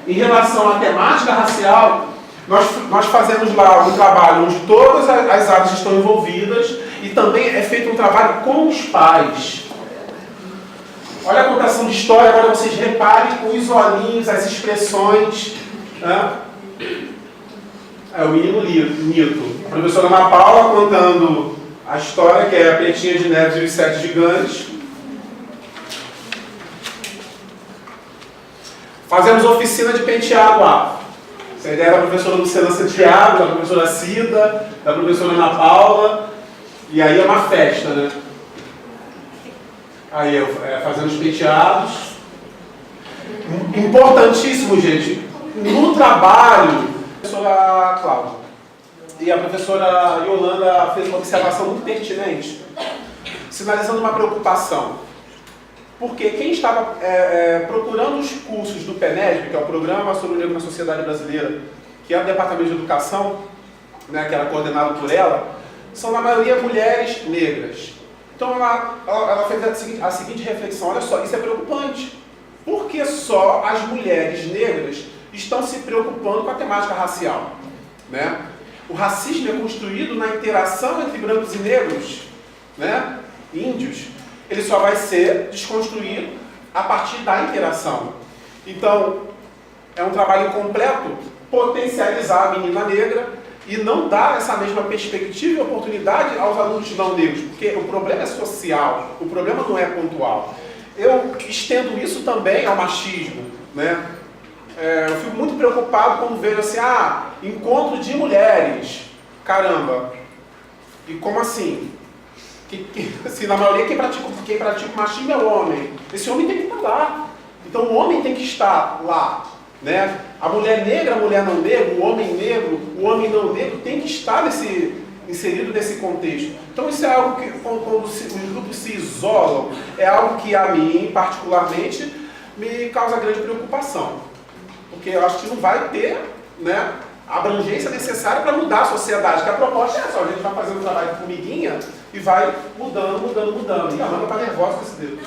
Speaker 7: em relação à temática racial, nós fazemos lá um trabalho onde todas as áreas estão envolvidas e também é feito um trabalho com os pais. Olha a contação de história, agora vocês reparem os olhinhos, as expressões. Né? É o menino Nito. A professora Ana Paula contando a história que é a Pretinha de Neves e os 7 gigantes. Fazemos oficina de penteado afro. Essa ideia é da professora Luciana Santiago, da professora Cida, da professora Ana Paula. E aí é uma festa, né? Aí fazendo os penteados. Importantíssimo, gente. No trabalho, a professora Cláudia e a professora Yolanda fez uma observação muito pertinente, sinalizando uma preocupação. Porque quem estava procurando os cursos do PENESB, que é o Programa sobre o Negro na Sociedade Brasileira, que é o Departamento de Educação, né, que era coordenado por ela, são na maioria mulheres negras. Então ela fez a seguinte reflexão: olha só, isso é preocupante. Por que só as mulheres negras estão se preocupando com a temática racial? Né? O racismo é construído na interação entre brancos e negros, né? Índios. Ele só vai ser desconstruído a partir da interação. Então, é um trabalho completo potencializar a menina negra e não dar essa mesma perspectiva e oportunidade aos alunos não negros, porque o problema é social, o problema não é pontual. Eu estendo isso também ao machismo, né? Eu fico muito preocupado quando vejo assim, encontro de mulheres, caramba, e como assim? Assim, na maioria quem pratica o machismo é o homem, esse homem tem que estar lá, então o homem tem que estar lá, né? A mulher negra, a mulher não negra, o homem negro, o homem não negro tem que estar inserido nesse contexto. Então isso é algo que, quando os grupos se isolam, é algo que a mim, particularmente, me causa grande preocupação. Porque eu acho que não vai ter, né, a abrangência necessária para mudar a sociedade. Que a proposta é essa, a gente vai fazendo um trabalho de formiguinha e vai mudando. E a Amanda está nervosa com esse dedo.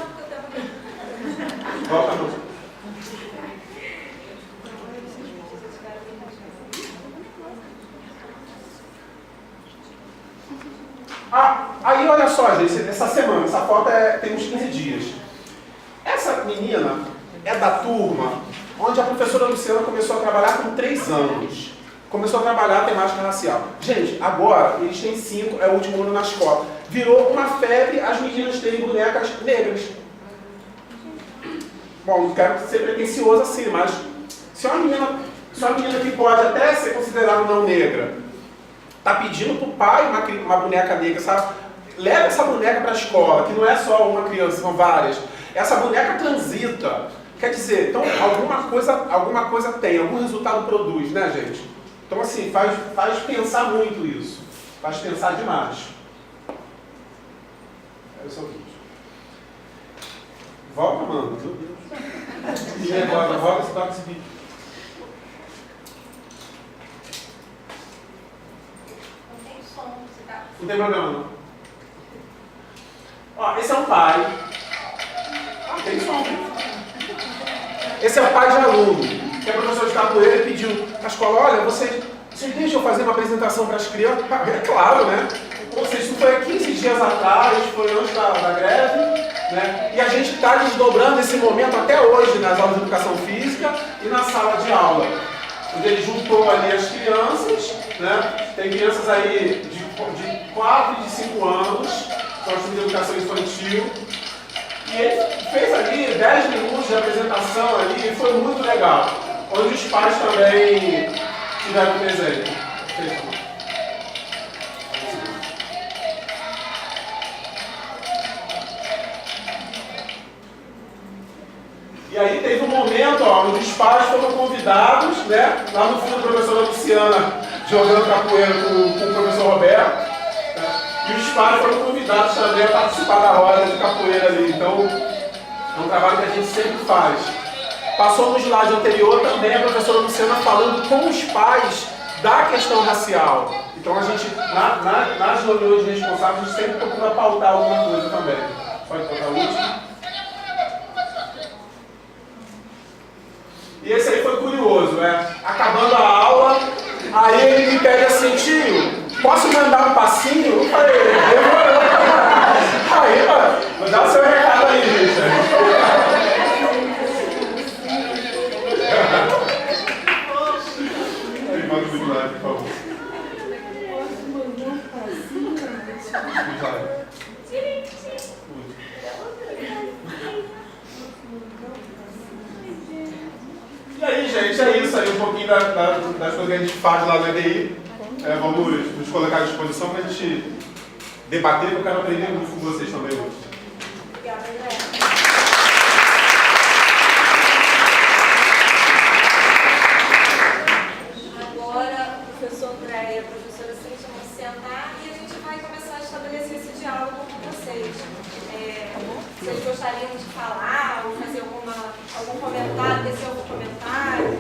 Speaker 7: Volta a mão. Aí olha só, gente, essa semana, essa foto tem uns 15 dias. Essa menina é da turma onde a professora Luciana começou a trabalhar com 3 anos. Começou a trabalhar a temática racial. Gente, agora eles têm 5, é o último ano na escola. Virou uma febre as meninas terem bonecas negras. Bom, não quero ser pretencioso assim, mas se uma menina que pode até ser considerada não negra está pedindo para o pai uma boneca negra, sabe? Leva essa boneca para a escola, que não é só uma criança, são várias. Essa boneca transita. Quer dizer, então alguma coisa tem, algum resultado produz, né, gente? Então assim, faz pensar muito isso. Faz pensar demais. É o seguinte. Volta, mano. Meu Deus. Volta esse vídeo. Não tem problema, não. Ó, esse é um pai. Tem som. Esse é o pai de aluno, que é professor de capoeira e pediu na escola, olha, vocês deixam eu fazer uma apresentação para as crianças? É claro, né? Ou seja, isso foi há 15 dias atrás, foi antes da greve, né? E a gente está desdobrando esse momento até hoje nas aulas de educação física e na sala de aula. Onde ele juntou ali as crianças, né? Tem crianças aí de 4 e de 5 anos, são as de educação infantil. E ele fez ali 10 minutos de apresentação ali e foi muito legal. Onde os pais também tiveram presente. E aí teve um momento onde os pais foram convidados, né? Lá no fundo a professora Luciana jogando capoeira com o professor Roberto. E os pais foram convidados também a participar da roda de capoeira ali. Então, é um trabalho que a gente sempre faz. Passou no slide anterior também a professora Luciana falando com os pais da questão racial. Então, a gente, nas reuniões responsáveis, a gente sempre procura pautar alguma coisa também. Pode botar o último. E esse aí foi curioso, né? Acabando a aula, aí ele me pede assim, tio, posso mandar um passinho? Eu falei, demorou. Aí, mano, dá o seu recado aí, gente. Aí, manda o vídeo lá, por favor.
Speaker 6: Posso mandar um passinho?
Speaker 7: E aí, gente, é isso aí, um pouquinho das coisas que a gente faz lá no EDI. Vamos nos colocar à disposição para a gente debater, que eu quero aprender muito com vocês também hoje.
Speaker 8: Obrigada, André. Agora, o professor André e a professora Cíntia vão se sentar e a gente vai começar a estabelecer esse diálogo com vocês. Vocês gostariam de falar ou fazer algum comentário, tecer algum comentário?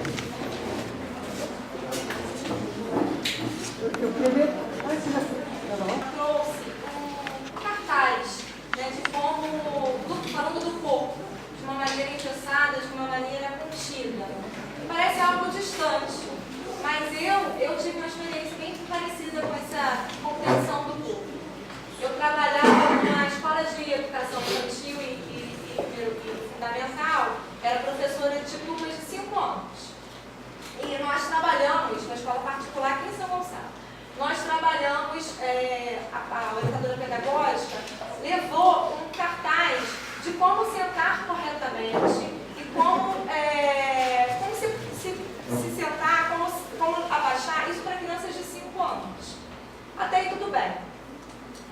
Speaker 8: Trouxe um cartaz, né, de como, falando do corpo, de uma maneira engessada, de uma maneira contida. Parece algo distante, mas eu tive uma experiência bem parecida com essa compreensão do corpo. Eu trabalhava numa escola de educação infantil e trabalhamos, a orientadora pedagógica levou um cartaz de como sentar corretamente e como se sentar, como abaixar, isso para crianças de 5 anos. Até aí tudo bem.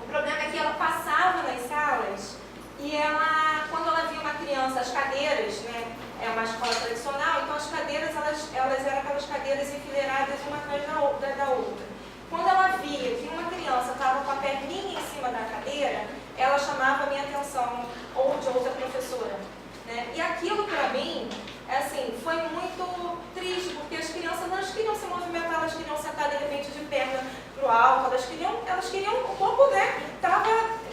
Speaker 8: O problema é que ela passava nas salas e quando ela via uma criança, as cadeiras, né, é uma escola tradicional, então as cadeiras, elas eram aquelas cadeiras enfileiradas uma atrás da outra. Quando ela via que uma criança estava com a perninha em cima da cadeira, ela chamava a minha atenção, ou de outra professora. Né? E aquilo, para mim, foi muito triste, porque as crianças não queriam se movimentar, elas queriam sentar de repente de perna para o alto, elas queriam, o corpo, né,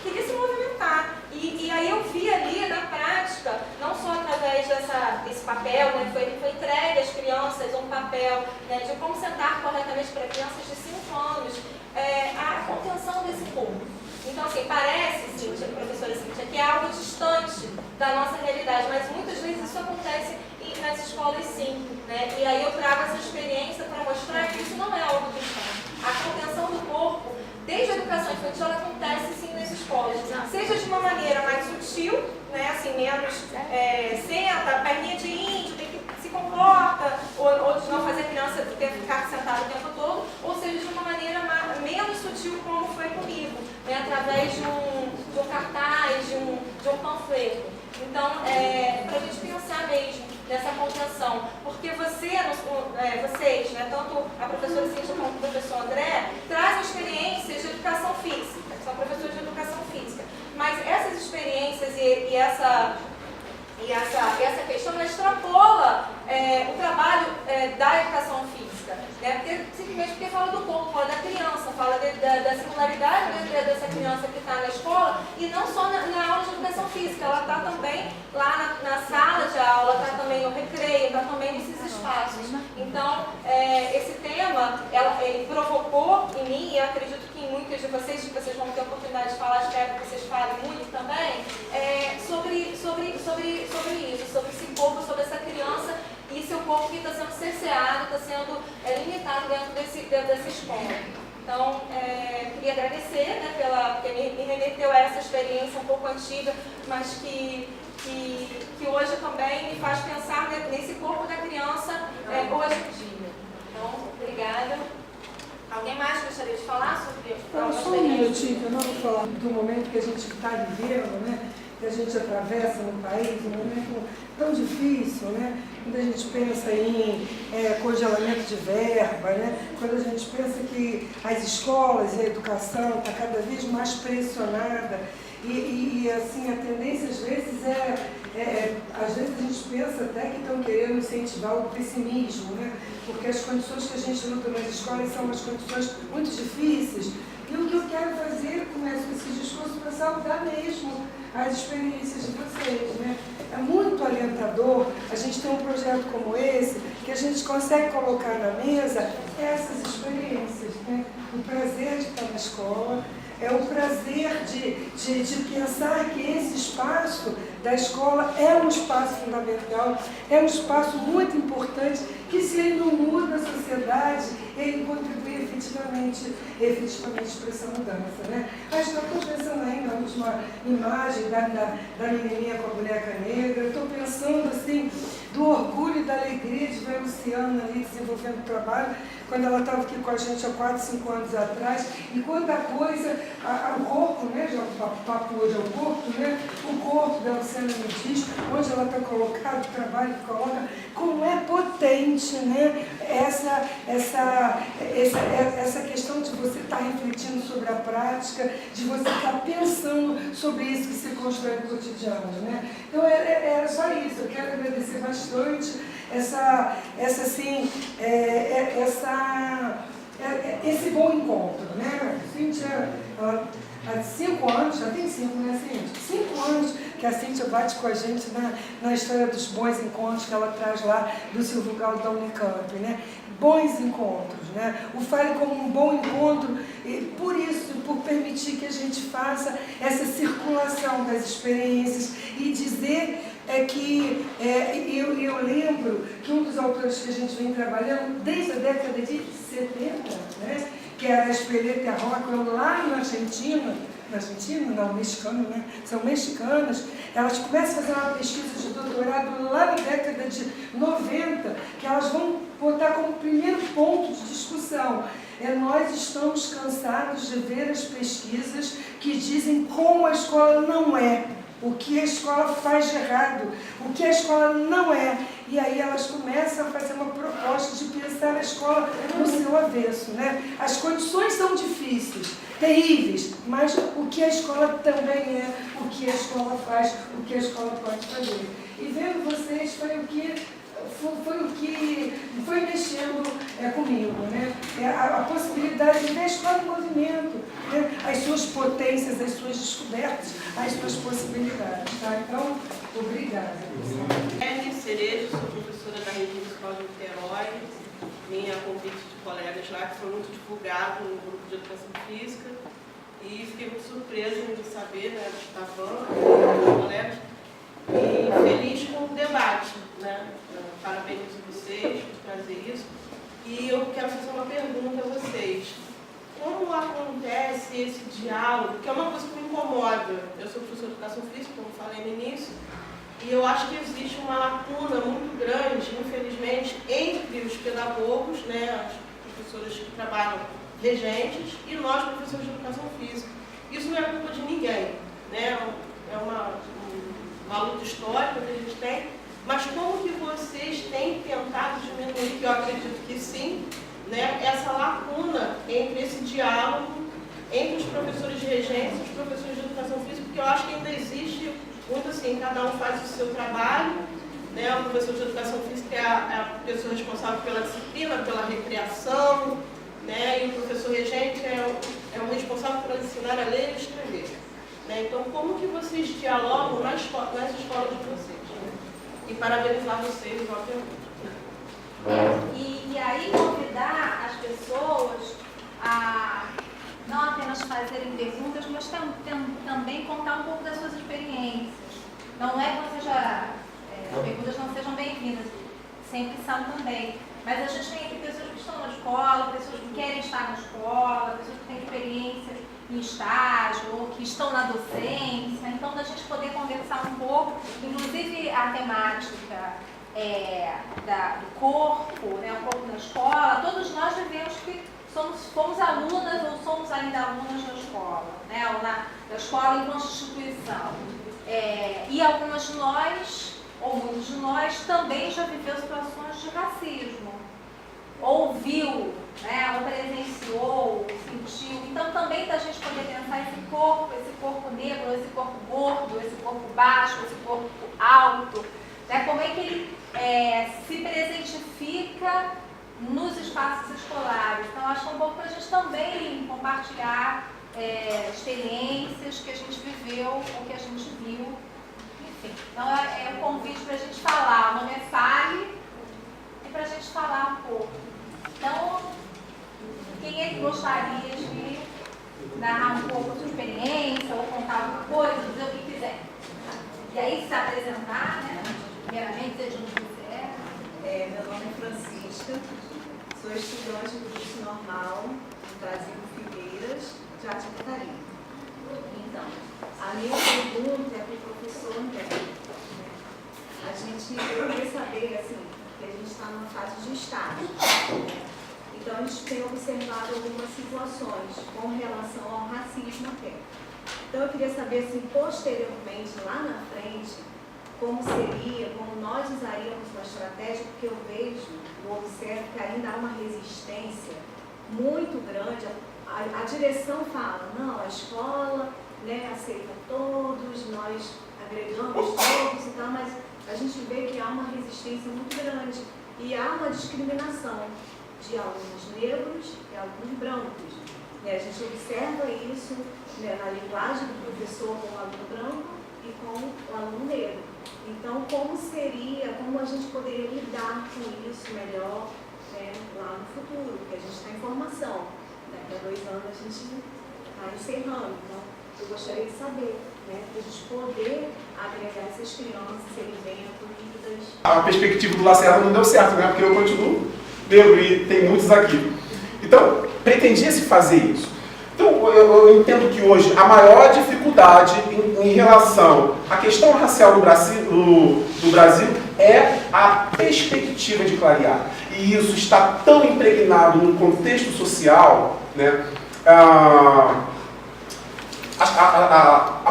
Speaker 8: queria se movimentar. E aí eu vi ali na prática, não só através desse papel, né, foi entregue às crianças um papel, né, de como sentar corretamente para crianças de 5 anos, a contenção desse corpo. Então, assim, parece, Cíntia, professora Cíntia, que é algo distante da nossa realidade, mas muitas vezes isso acontece nas escolas, sim. Né? E aí eu trago essa experiência para mostrar que isso não é algo distante. A contenção do corpo, desde a educação infantil, ela acontece, sim, nas escolas. Seja de uma maneira mais sutil, né? Assim, menos senta, perninha de índio, tem que se comporta, ou de não fazer a criança ter que ficar sentada o tempo todo, ou seja, de uma maneira menos sutil, como foi comigo, né? Através de um cartaz, de um panfleto. Então, para a gente pensar mesmo nessa contenção, porque vocês, né, tanto a professora Cíntia quanto o professor André, trazem experiências de educação física, são professores de educação física, mas essas experiências e essa questão, ela extrapola o trabalho da educação física, né? Simplesmente porque fala do corpo, fala da criança, fala da singularidade dessa criança que está na escola, e não só na aula de educação física, ela está também lá na sala de aula, está também no recreio, está também nesses espaços. Então, esse tema, ele provocou em mim, e eu acredito que em muitos de vocês vão ter a oportunidade de falar, espero que vocês falem muito também, sobre isso, sobre esse corpo, sobre essa criança e seu corpo que está sendo cerceado, está sendo limitado dentro dessa escola. Então, queria agradecer, né, porque me remeteu a essa experiência um pouco antiga, mas que hoje também me faz pensar nesse corpo da criança hoje em dia. Então, obrigada. Alguém mais gostaria de falar sobre isso?
Speaker 2: Só um minutinho, eu não vou falar do momento que a gente está vivendo, né? Que a gente atravessa no país, um momento tão difícil, né? Quando a gente pensa em congelamento de verba, né? Quando a gente pensa que as escolas e a educação está cada vez mais pressionada e assim, a tendência às vezes às vezes a gente pensa até que estão querendo incentivar o pessimismo, né? Porque as condições que a gente luta nas escolas são umas condições muito difíceis. E o que eu quero fazer, começo com esse discurso, para saudar mesmo as experiências de vocês, né? É muito alentador a gente ter um projeto como esse, que a gente consegue colocar na mesa essas experiências, né? O prazer de estar na escola, o prazer de pensar que esse espaço da escola é um espaço fundamental, é um espaço muito importante, que se ele não muda a sociedade, ele contribui efetivamente para essa mudança, né? Acho que eu estou pensando aí na última imagem da menininha com a boneca negra, estou pensando assim, do orgulho e da alegria de ver a Luciana ali desenvolvendo o trabalho, quando ela estava aqui com a gente há 4, 5 anos atrás, e quanta coisa, o corpo, né, já o papo hoje é o corpo, né, o corpo da Luciana me diz, onde ela está colocada, o trabalho que coloca, como é potente, né, essa questão de você estar refletindo sobre a prática, de você estar pensando sobre isso que se constrói no cotidiano, né. Então, era só isso, eu quero agradecer bastante esse bom encontro, né? Cíntia, há 5 anos, já tem 5, né, Cíntia? 5 anos que a Cíntia bate com a gente na história dos bons encontros que ela traz lá do Silvio Galo da Unicamp, né? Bons encontros, né? O Fale como um bom encontro, e por isso, por permitir que a gente faça essa circulação das experiências e dizer eu lembro que um dos autores que a gente vem trabalhando desde a década de 70, né? que era a Espeleta Rockwell, lá na Argentina, não, mexicano, né? São mexicanas, elas começam a fazer uma pesquisa de doutorado lá na década de 90, que elas vão botar como primeiro ponto de discussão. Nós estamos cansados de ver as pesquisas que dizem como a escola não é, o que a escola faz de errado, o que a escola não é. E aí elas começam a fazer uma proposta de pensar a escola no seu avesso, né? As condições são difíceis, terríveis, mas o que a escola também é, o que a escola faz, o que a escola pode fazer. E vendo vocês foi o que foi mexendo comigo, né? A possibilidade de ver a escola em movimento, né? As suas potências, as suas descobertas, as suas possibilidades, tá? Então, obrigada.
Speaker 5: Ellen Cerejo, sou professora da Rede Municipal de Niterói, vim a convite de colegas lá, que foi muito divulgado no grupo de educação física, e fiquei muito surpresa de saber, né, do Estavan, dos colegas, e feliz com o debate, né? Parabenizo vocês por trazer isso. E eu quero fazer uma pergunta a vocês. Como acontece esse diálogo, que é uma coisa que me incomoda? Eu sou professora de educação física, como falei no início, e eu acho que existe uma lacuna muito grande, infelizmente, entre os pedagogos, né, as professoras que trabalham regentes, e nós, professores de educação física. Isso não é culpa de ninguém, né? É uma luta histórica que a gente tem, mas como que vocês têm tentado diminuir, que eu acredito que sim, né, essa lacuna entre esse diálogo entre os professores de regência e os professores de educação física, porque eu acho que ainda existe muito assim, cada um faz o seu trabalho, né, o professor de educação física é a pessoa responsável pela disciplina, pela recreação, né, e o professor regente é o responsável por ensinar a ler e escrever. Né? Então, como que vocês dialogam nas escolas de vocês? Né? E parabenizar vocês, obviamente.
Speaker 1: E aí convidar as pessoas a não apenas fazerem perguntas, mas também contar um pouco das suas experiências. Não é que as perguntas não sejam bem-vindas, sempre são também. Mas a gente tem aqui pessoas que estão na escola, pessoas que querem estar na escola, pessoas que têm experiência em estágio, ou que estão na docência. Então, da gente poder conversar um pouco, inclusive a temática do corpo, né, o corpo na escola. Todos nós vivemos que fomos alunas ou somos ainda alunas da escola, né, ou da escola enquanto instituição. E algumas de nós, ou muitos de nós, também já viveu situações de racismo. Ouviu, né, ou presenciou, sentiu. Então, também da gente poder pensar esse corpo negro, esse corpo gordo, esse corpo baixo, esse corpo alto, né, como é que ele se presentifica nos espaços escolares. Então, acho que é um pouco para a gente também compartilhar experiências que a gente viveu ou que a gente viu. Enfim, então é um convite para a gente falar. O nome é Fale e para a gente falar um pouco. Então, quem é que gostaria de narrar um pouco a sua experiência ou contar alguma coisa, dizer o que quiser? E aí se apresentar, né? Primeiramente, dizer de onde você é.
Speaker 9: Meu nome é Francisca, sou estudante do curso normal do Brasil Figueiras, Jardim Catarina. Então, a minha pergunta é para o professor André. Eu queria saber, assim, que a gente está numa fase de estágio, né? Então, a gente tem observado algumas situações com relação ao racismo até. Então, eu queria saber, assim, posteriormente, lá na frente, como seria, como nós usaríamos uma estratégia, porque eu vejo, eu observo que ainda há uma resistência muito grande. A direção fala, não, a escola, né, aceita todos, nós agregamos todos e tal, mas a gente vê que há uma resistência muito grande e há uma discriminação de alunos negros e alunos brancos. Né? A gente observa isso, né, na linguagem do professor com o aluno branco e com o aluno negro. Então, como a gente poderia lidar com isso melhor, né, lá no futuro, porque a gente está em formação. Daqui a 2 anos a gente está encerrando. Então, eu gostaria de saber, né, para a gente poder agregar essas crianças, serem bem acolhidas.
Speaker 7: A perspectiva do Lacerda não deu certo, né? Porque eu continuo negro e tem muitos aqui. Então, pretendia-se fazer isso. Então, eu entendo que hoje a maior dificuldade em relação à questão racial no Brasil é a perspectiva de clarear. E isso está tão impregnado no contexto social, né? A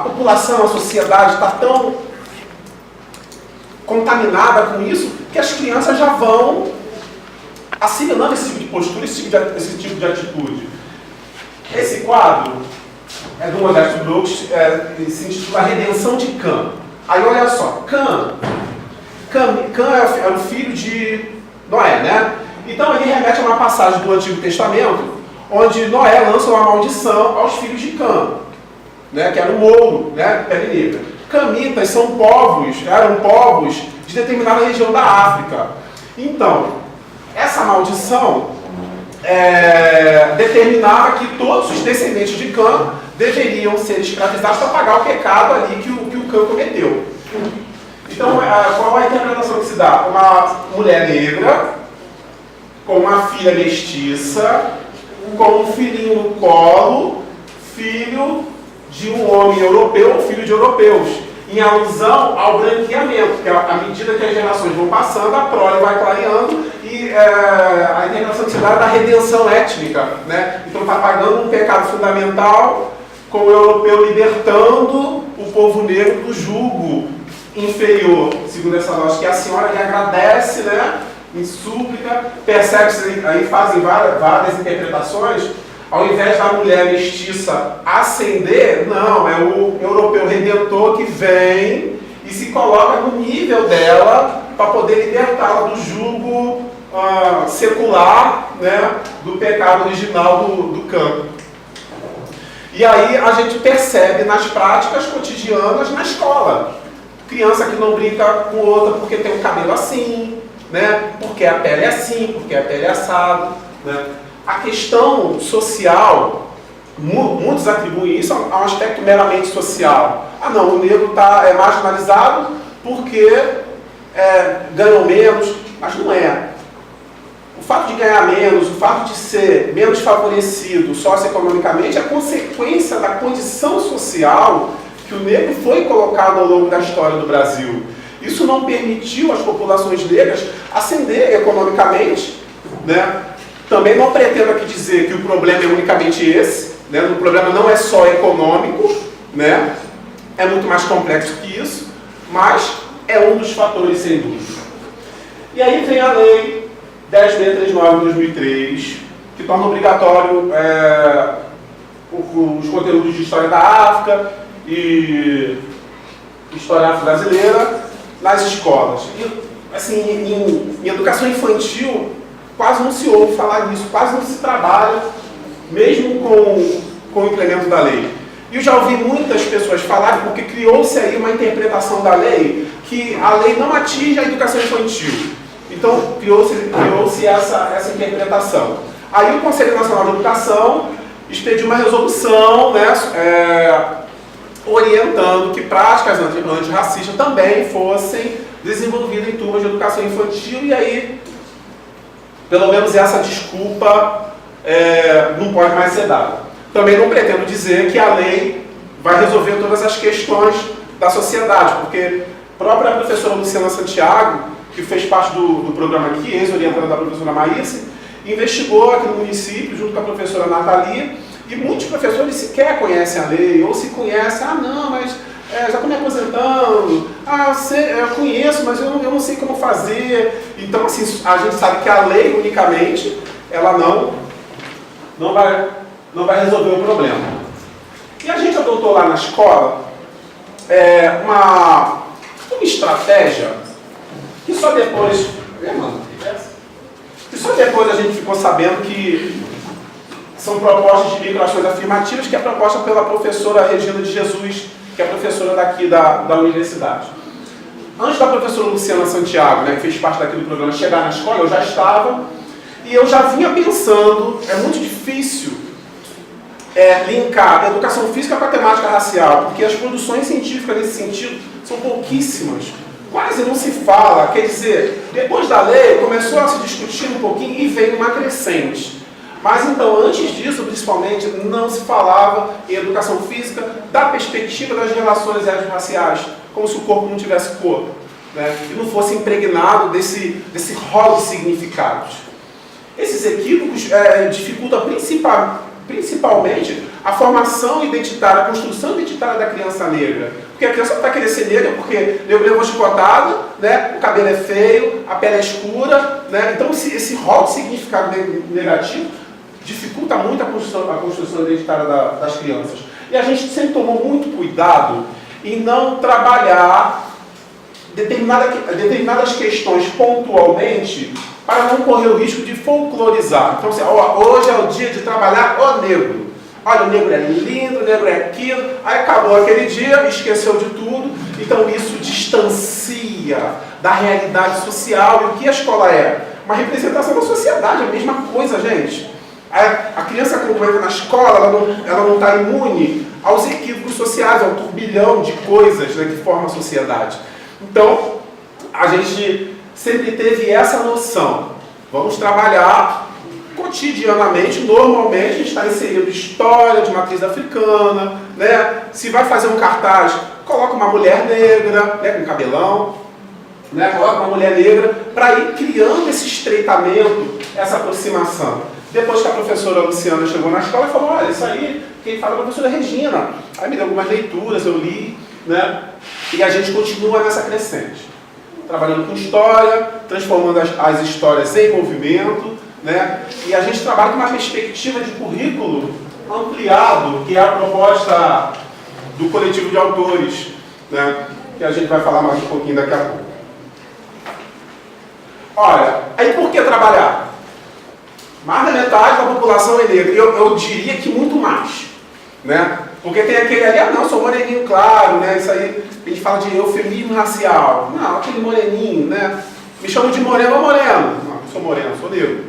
Speaker 7: população, a sociedade está tão contaminada com isso que as crianças já vão assimilando esse tipo de postura, esse tipo de atitude. Esse quadro é do Modesto Brooks, se intitula Redenção de Cã. Aí olha só, Cã é o filho de Noé, né? Então ele remete a uma passagem do Antigo Testamento, onde Noé lança uma maldição aos filhos de Cã, né? Que era o mouro, né? Pele negra. Camitas eram povos de determinada região da África. Então, essa maldição determinava que todos os descendentes de Cã deveriam ser escravizados para pagar o pecado ali que o Cã cometeu. Então, qual a interpretação que se dá? Uma mulher negra, com uma filha mestiça, com um filhinho no colo, filho de um homem europeu ou filho de europeus, em alusão ao branqueamento, porque à medida que as gerações vão passando, a prole vai clareando e a interpretação que se dá é da redenção étnica, né? Então está pagando um pecado fundamental com o europeu libertando o povo negro do jugo inferior, segundo essa lógica, que a senhora lhe agradece, né? Em súplica, percebe-se, aí fazem várias interpretações. Ao invés da mulher mestiça ascender, não, é o europeu redentor que vem e se coloca no nível dela para poder libertá-la do jugo secular, né, do pecado original do campo. E aí a gente percebe nas práticas cotidianas na escola. Criança que não brinca com outra porque tem o cabelo assim, né, porque a pele é assim, porque a pele é assado, né. A questão social, muitos atribuem isso a um aspecto meramente social. Ah não, o negro é marginalizado porque ganham menos, mas não é. O fato de ganhar menos, o fato de ser menos favorecido socioeconomicamente é consequência da condição social que o negro foi colocado ao longo da história do Brasil. Isso não permitiu às populações negras ascender economicamente, né? Também não pretendo aqui dizer que o problema é unicamente esse, né? O problema não é só econômico, né? É muito mais complexo que isso, mas é um dos fatores sem dúvida. E aí vem a Lei 10.639 de 2003, que torna obrigatório os conteúdos de História da África e História Afro-Brasileira nas escolas. E, assim, em educação infantil, quase não se ouve falar nisso, quase não se trabalha, mesmo com o implemento da lei. E eu já ouvi muitas pessoas falarem, porque criou-se aí uma interpretação da lei, que a lei não atinge a educação infantil. Então, criou-se essa interpretação. Aí o Conselho Nacional de Educação expediu uma resolução, né, orientando que práticas antirracistas também fossem desenvolvidas em turmas de educação infantil, e aí pelo menos essa desculpa não pode mais ser dada. Também não pretendo dizer que a lei vai resolver todas as questões da sociedade, porque a própria professora Luciana Santiago, que fez parte do programa aqui, ex-orientada da professora Maísa, investigou aqui no município, junto com a professora Natalia, e muitos professores sequer conhecem a lei, ou se conhecem, não, mas já estou me aposentando, eu conheço, mas eu não sei como fazer. Então, assim, a gente sabe que a lei, unicamente, ela não vai resolver o problema. E a gente adotou lá na escola uma estratégia que só depois a gente ficou sabendo que são propostas de microações afirmativas, que é proposta pela professora Regina de Jesus, que é professora daqui da universidade. Antes da professora Luciana Santiago, né, que fez parte daqui do programa, chegar na escola, eu já estava, e eu já vinha pensando, é muito difícil linkar a educação física com a temática racial, porque as produções científicas nesse sentido são pouquíssimas, quase não se fala. Quer dizer, depois da lei começou a se discutir um pouquinho e veio uma crescente. Mas então, antes disso, principalmente, não se falava em educação física da perspectiva das relações étnico-raciais, como se o corpo não tivesse corpo, né? E não fosse impregnado desse rol de significados. Esses equívocos dificultam principalmente a formação identitária, a construção identitária da criança negra. Porque a criança não vai querer ser negra porque o negro levou chicotado, né? O cabelo é feio, a pele é escura, né? Então esse rol de significado negativo dificulta muito a construção identitária das crianças. E a gente sempre tomou muito cuidado em não trabalhar determinadas questões pontualmente para não correr o risco de folclorizar. Então, assim, hoje é o dia de trabalhar o negro. Olha, o negro é lindo, o negro é aquilo. Aí acabou aquele dia, esqueceu de tudo. Então isso distancia da realidade social. E o que a escola é? Uma representação da sociedade, a mesma coisa, gente. A criança, quando entra na escola, ela não está imune aos equívocos sociais, ao turbilhão de coisas, né, que formam a sociedade. Então, a gente sempre teve essa noção. Vamos trabalhar cotidianamente, normalmente, a gente está inserindo história de matriz africana, né? Se vai fazer um cartaz, coloca uma mulher negra, né, com cabelão, né? Coloca uma mulher negra, para ir criando esse estreitamento, essa aproximação. Depois que a professora Luciana chegou na escola e falou, olha, isso aí, quem fala é a professora Regina. Aí me deu algumas leituras, eu li, né? E a gente continua nessa crescente. Trabalhando com história, transformando as histórias em movimento, né? E a gente trabalha com uma perspectiva de currículo ampliado, que é a proposta do coletivo de autores, né? Que a gente vai falar mais um pouquinho daqui a pouco. Olha, aí por que trabalhar? Mais da metade da população é negra, eu diria que muito mais, né? Porque tem aquele ali, não, sou moreninho claro, né? Isso aí, a gente fala de eufemismo racial. Não, aquele moreninho, né? Me chamam de moreno ou moreno. Não, não sou moreno, sou negro.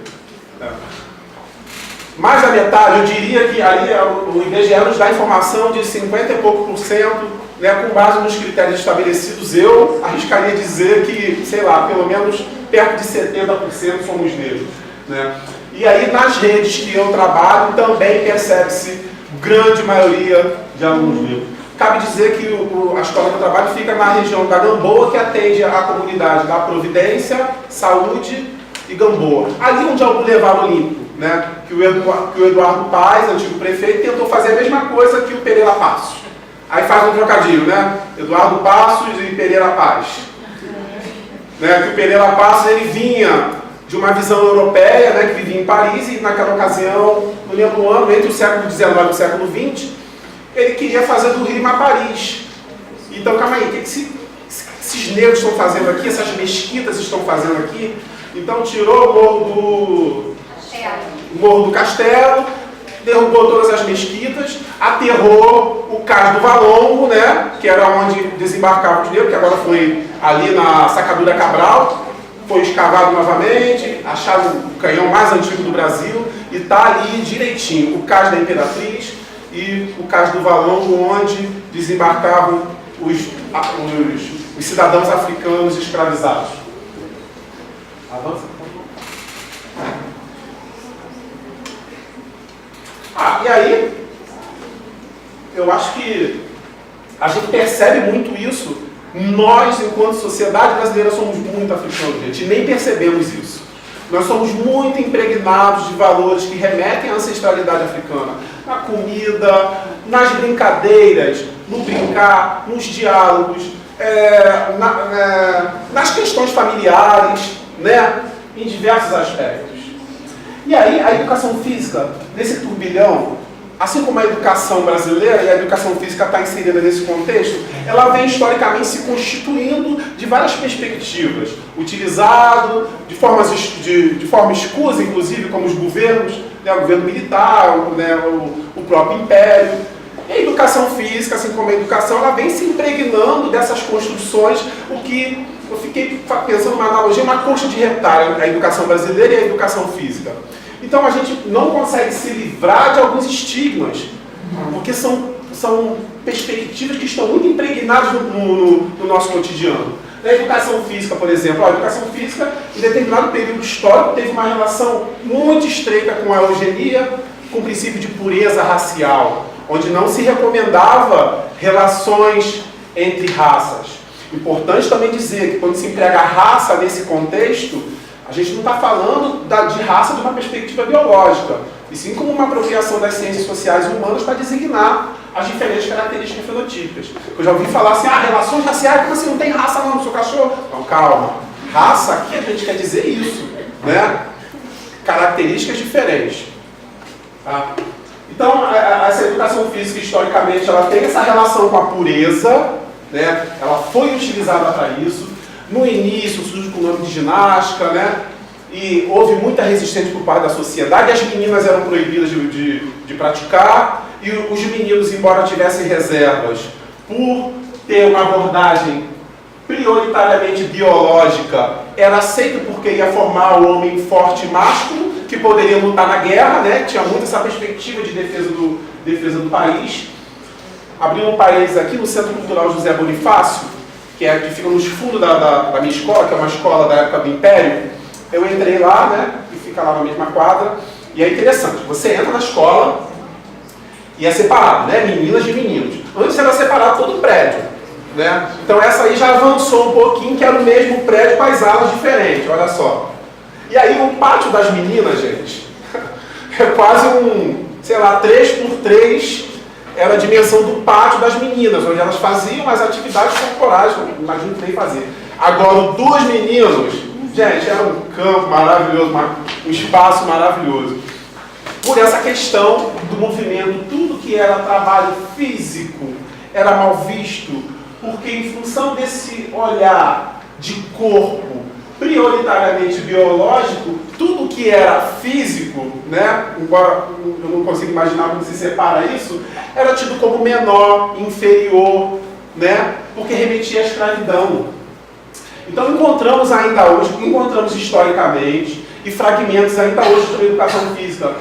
Speaker 7: Mais da metade, eu diria que ali o IBGE nos dá informação de 50 e pouco %, né? Com base nos critérios estabelecidos, eu arriscaria dizer que, sei lá, pelo menos perto de 70% somos negros, né? E aí, nas redes que eu trabalho, também percebe-se grande maioria de alunos negros. Cabe dizer que a escola que eu trabalho fica na região da Gamboa, que atende a comunidade da Providência, Saúde e Gamboa. Ali onde é o Boulevard Olímpico, né? Que o Eduardo Paes, antigo prefeito, tentou fazer a mesma coisa que o Pereira Passos. Aí faz um trocadilho, né? Eduardo Passos e Pereira Paes. Né? Que o Pereira Passos, ele vinha de uma visão europeia, né, que vivia em Paris, e naquela ocasião, não lembro o ano, entre o século XIX e o século XX, ele queria fazer do Rio uma Paris. Então, calma aí, o que esses negros estão fazendo aqui, essas mesquitas estão fazendo aqui? Então, tirou o Morro do Castelo, derrubou todas as mesquitas, aterrou o Cais do Valongo, né, que era onde desembarcavam os negros, que agora foi ali na Sacadura Cabral. Foi escavado novamente, acharam o canhão mais antigo do Brasil e está ali direitinho, o Cais da Imperatriz e o Cais do Valongo, onde desembarcavam os cidadãos africanos escravizados. Avança. E aí, eu acho que a gente percebe muito isso. Nós, enquanto sociedade brasileira, somos muito africanos, gente, e nem percebemos isso. Nós somos muito impregnados de valores que remetem à ancestralidade africana. Na comida, nas brincadeiras, no brincar, nos diálogos, nas questões familiares, né? Em diversos aspectos. E aí, a educação física, nesse turbilhão, assim como a educação brasileira, e a educação física está inserida nesse contexto, ela vem historicamente se constituindo de várias perspectivas, utilizado de forma escusa, inclusive, como os governos, né, o governo militar, né, o próprio império. E a educação física, assim como a educação, ela vem se impregnando dessas construções, o que eu fiquei pensando numa analogia, uma coxa de retalho, a educação brasileira e a educação física. Então a gente não consegue se livrar de alguns estigmas, porque são perspectivas que estão muito impregnadas no nosso cotidiano. Da educação física, por exemplo. A educação física, em determinado período histórico, teve uma relação muito estreita com a eugenia, com o princípio de pureza racial, onde não se recomendava relações entre raças. Importante também dizer que quando se emprega a raça nesse contexto, a gente não está falando de raça de uma perspectiva biológica, e sim como uma apropriação das ciências sociais e humanas para designar as diferentes características fenotípicas. Eu já ouvi falar assim, relações raciais, como assim, não tem raça não no seu cachorro? Não, calma. Raça aqui a gente quer dizer isso, né? Características diferentes. Tá? Então, essa educação física, historicamente, ela tem essa relação com a pureza, né? Ela foi utilizada para isso. No início surge com o nome de ginástica, né? E houve muita resistência por parte da sociedade. As meninas eram proibidas de praticar, e os meninos, embora tivessem reservas por ter uma abordagem prioritariamente biológica, era aceito porque ia formar o homem forte e másculo, que poderia lutar na guerra, né? Tinha muito essa perspectiva de defesa do país. Abrindo um parênteses aqui, no Centro Cultural José Bonifácio, que fica nos fundos da minha escola, que é uma escola da época do Império, eu entrei lá, né? E fica lá na mesma quadra. E é interessante, você entra na escola e é separado, né? Meninas de meninos. Antes era separado todo o prédio, né? Então essa aí já avançou um pouquinho, que era o mesmo prédio com as alas diferentes, olha só. E aí o pátio das meninas, gente, é quase sei lá, 3x3 era a dimensão do pátio das meninas, onde elas faziam as atividades corporais, imagino que nem fazer. Agora, dos meninos, gente, era um campo maravilhoso, um espaço maravilhoso. Por essa questão do movimento, tudo que era trabalho físico era mal visto, porque em função desse olhar de corpo prioritariamente biológico, tudo que era físico, né, embora eu não consiga imaginar como se separa isso, era tido como menor, inferior, né, porque remetia à escravidão. Então encontramos ainda hoje, historicamente, e fragmentos ainda hoje sobre educação física,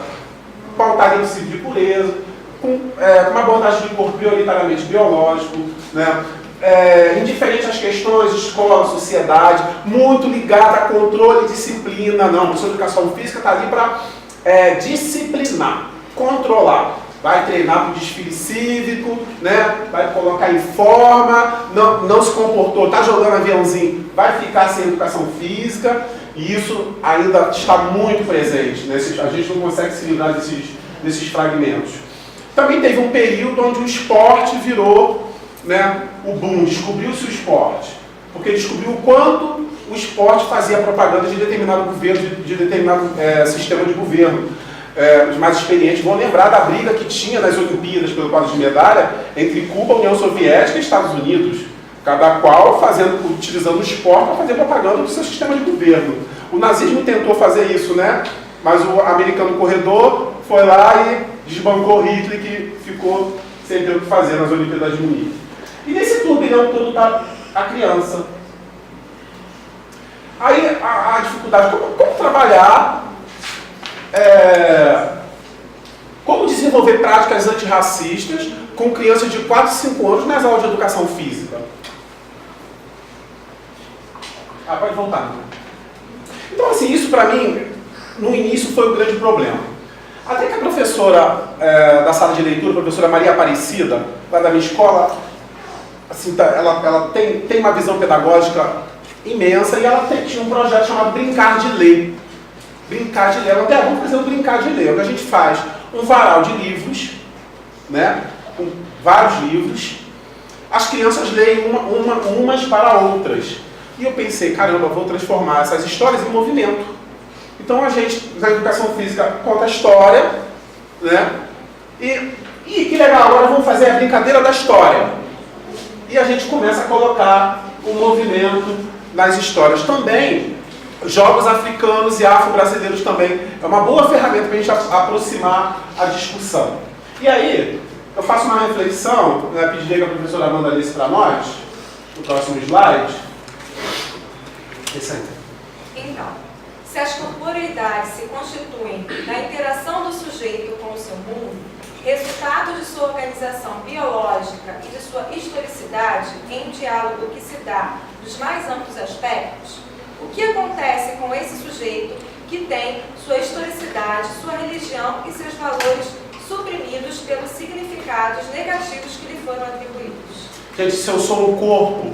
Speaker 7: pautada em princípio de pureza, com uma abordagem de corpo prioritariamente biológico, né, indiferente às questões, escola, sociedade, muito ligada a controle e disciplina. Não, a professora de educação física está ali para disciplinar, controlar. Vai treinar para o desfile cívico, né? Vai colocar em forma, não se comportou, está jogando aviãozinho, vai ficar sem educação física, e isso ainda está muito presente, né? A gente não consegue se livrar desses fragmentos. Também teve um período onde o esporte virou, né, o boom, descobriu-se o esporte, porque descobriu o quanto o esporte fazia propaganda de determinado governo, de determinado sistema de governo. Os mais experientes vão lembrar da briga que tinha nas Olimpíadas pelo quadro de medalha entre Cuba, União Soviética e Estados Unidos, cada qual utilizando o esporte para fazer propaganda do seu sistema de governo. O nazismo tentou fazer isso, né? Mas o americano corredor foi lá e desbancou Hitler, que ficou sem ter o que fazer nas Olimpíadas de Munique. E nesse turbilhão todo está a criança. Aí a dificuldade, como trabalhar, como desenvolver práticas antirracistas com crianças de 4 e 5 anos nas aulas de educação física. Pode voltar. Então, assim, isso para mim, no início, foi o grande problema. Até que a professora da sala de leitura, a professora Maria Aparecida, lá da minha escola, assim, ela tem uma visão pedagógica imensa, e ela tinha um projeto chamado Brincar de Ler. Brincar de ler, vamos fazer um brincar de ler, onde a gente faz um varal de livros, né, com vários livros, as crianças leem umas para outras. E eu pensei, caramba, vou transformar essas histórias em movimento. Então a gente, na educação física, conta a história, né, e que legal, agora vamos fazer a brincadeira da história. E a gente começa a colocar o movimento nas histórias também. Jogos africanos e afro-brasileiros também é uma boa ferramenta para a gente aproximar a discussão. E aí, eu faço uma reflexão, né, pediria que a professora Amanda lesse para nós, o próximo slide. Esse aí.
Speaker 8: Então, se as corporeidades se constituem na interação do sujeito com o seu mundo, resultado de sua organização biológica e de sua historicidade em diálogo que se dá dos mais amplos aspectos, o que acontece com esse sujeito que tem sua historicidade, sua religião e seus valores suprimidos pelos significados negativos que lhe foram atribuídos?
Speaker 7: Gente, se eu sou um corpo,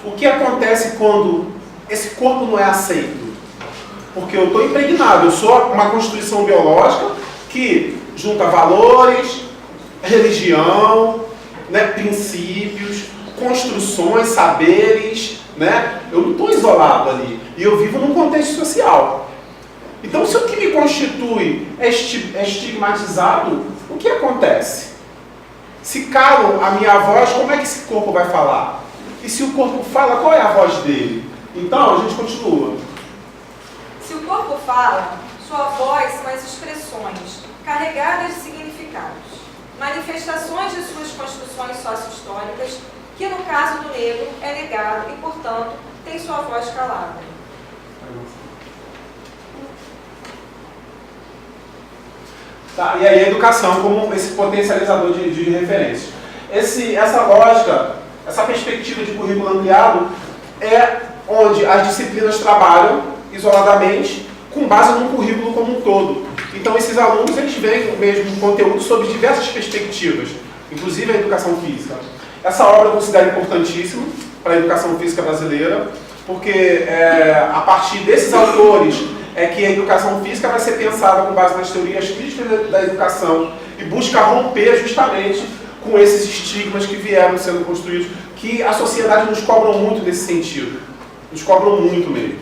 Speaker 7: o que acontece quando esse corpo não é aceito? Porque eu estou impregnado, eu sou uma constituição biológica que junta valores, religião, né, princípios, construções, saberes, né? Eu não estou isolado ali. E eu vivo num contexto social. Então, se o que me constitui é estigmatizado, o que acontece? Se calam a minha voz, como é que esse corpo vai falar? E se o corpo fala, qual é a voz dele? Então, a gente continua.
Speaker 8: Se o corpo fala, sua voz são as expressões carregadas de significados, manifestações de suas construções sócio-históricas, que no caso do negro é negado e, portanto, tem sua voz calada.
Speaker 7: Tá, e aí a educação como esse potencializador de referências. Essa lógica, essa perspectiva de currículo ampliado é onde as disciplinas trabalham isoladamente com base num currículo como um todo. Então esses alunos eles veem mesmo conteúdo sobre diversas perspectivas, inclusive a educação física. Essa obra eu considero importantíssima para a educação física brasileira, porque a partir desses autores é que a educação física vai ser pensada com base nas teorias críticas da educação e busca romper justamente com esses estigmas que vieram sendo construídos, que a sociedade nos cobra muito nesse sentido. Nos cobram muito mesmo.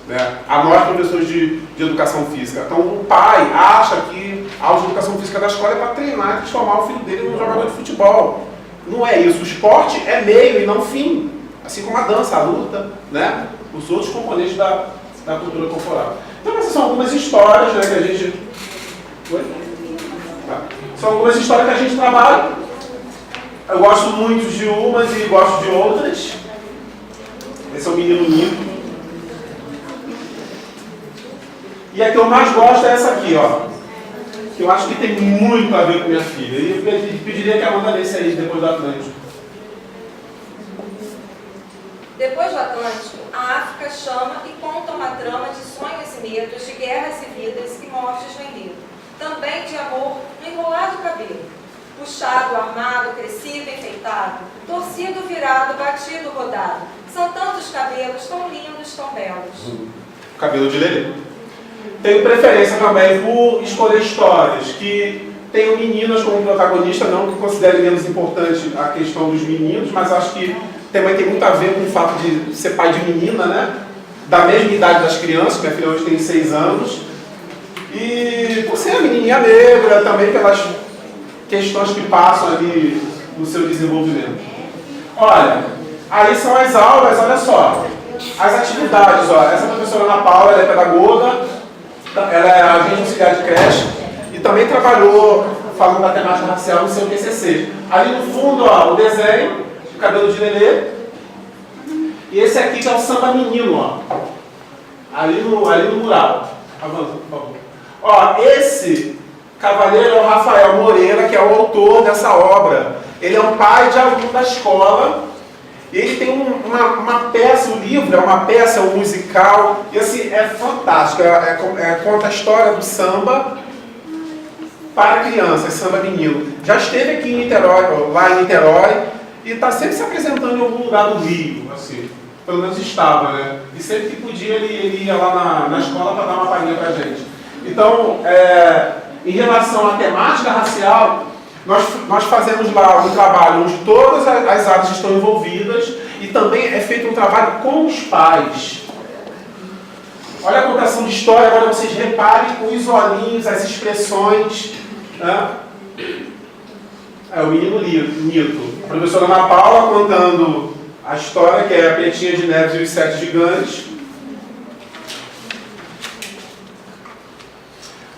Speaker 7: Né? A nós, professores de educação física. Então, o pai acha que a aula de educação física da escola é para treinar e transformar o filho dele num jogador de futebol. Não é isso. O esporte é meio e não fim. Assim como a dança, a luta, né? Os outros componentes da cultura corporal. Então, essas são algumas histórias, né, que a gente... Oi? Tá. São algumas histórias que a gente trabalha. Eu gosto muito de umas e gosto de outras. Esse é o menino Nico. E a que eu mais gosto é essa aqui, ó. Que eu acho que tem muito a ver com minha filha. E eu pediria que a Amanda lesse aí depois do Atlântico.
Speaker 8: Depois do Atlântico, a África chama e conta uma trama de sonhos e medos, de guerras e vidas e mortes no enredo. Também de amor no enrolado cabelo. Puxado, armado, crescido, enfeitado. Torcido, virado, batido, rodado. São tantos cabelos, tão lindos, tão belos.
Speaker 7: Cabelo de Lelê. Tenho preferência também por escolher histórias que tenham meninas como protagonista, não que considere menos importante a questão dos meninos, mas acho que também tem muito a ver com o fato de ser pai de menina, né? Da mesma idade das crianças, minha filha hoje tem 6 anos. E por ser a menininha negra, também pelas questões que passam ali no seu desenvolvimento. Olha, aí são as aulas, olha só. As atividades, ó. Essa professora Ana Paula, ela é pedagoga, ela é agente auxiliar de creche e também trabalhou falando da temática racial no seu TCC. Ali no fundo, ó, o desenho de cabelo de Lelê. E esse aqui que é o samba menino, ó. Ali no mural. Avança, por favor. Ó, esse cavaleiro é o Rafael Moreira, que é o autor dessa obra. Ele é um pai de aluno da escola. Ele tem uma peça, o livro é uma peça, é um musical, e assim, é fantástico, conta a história do samba para crianças, samba menino. Já esteve aqui em Niterói, lá em Niterói, e está sempre se apresentando em algum lugar do Rio, assim, pelo menos estava, né? E sempre que podia ele ia lá na escola para dar uma palhinha para a gente. Então, em relação à temática racial, nós fazemos lá um trabalho onde todas as áreas estão envolvidas e também é feito um trabalho com os pais. Olha a contação de história, agora vocês reparem os olhinhos, as expressões. Né? É o menino Nito. A professora Ana Paula contando a história, que é a Pretinha de Neves e os 7 gigantes.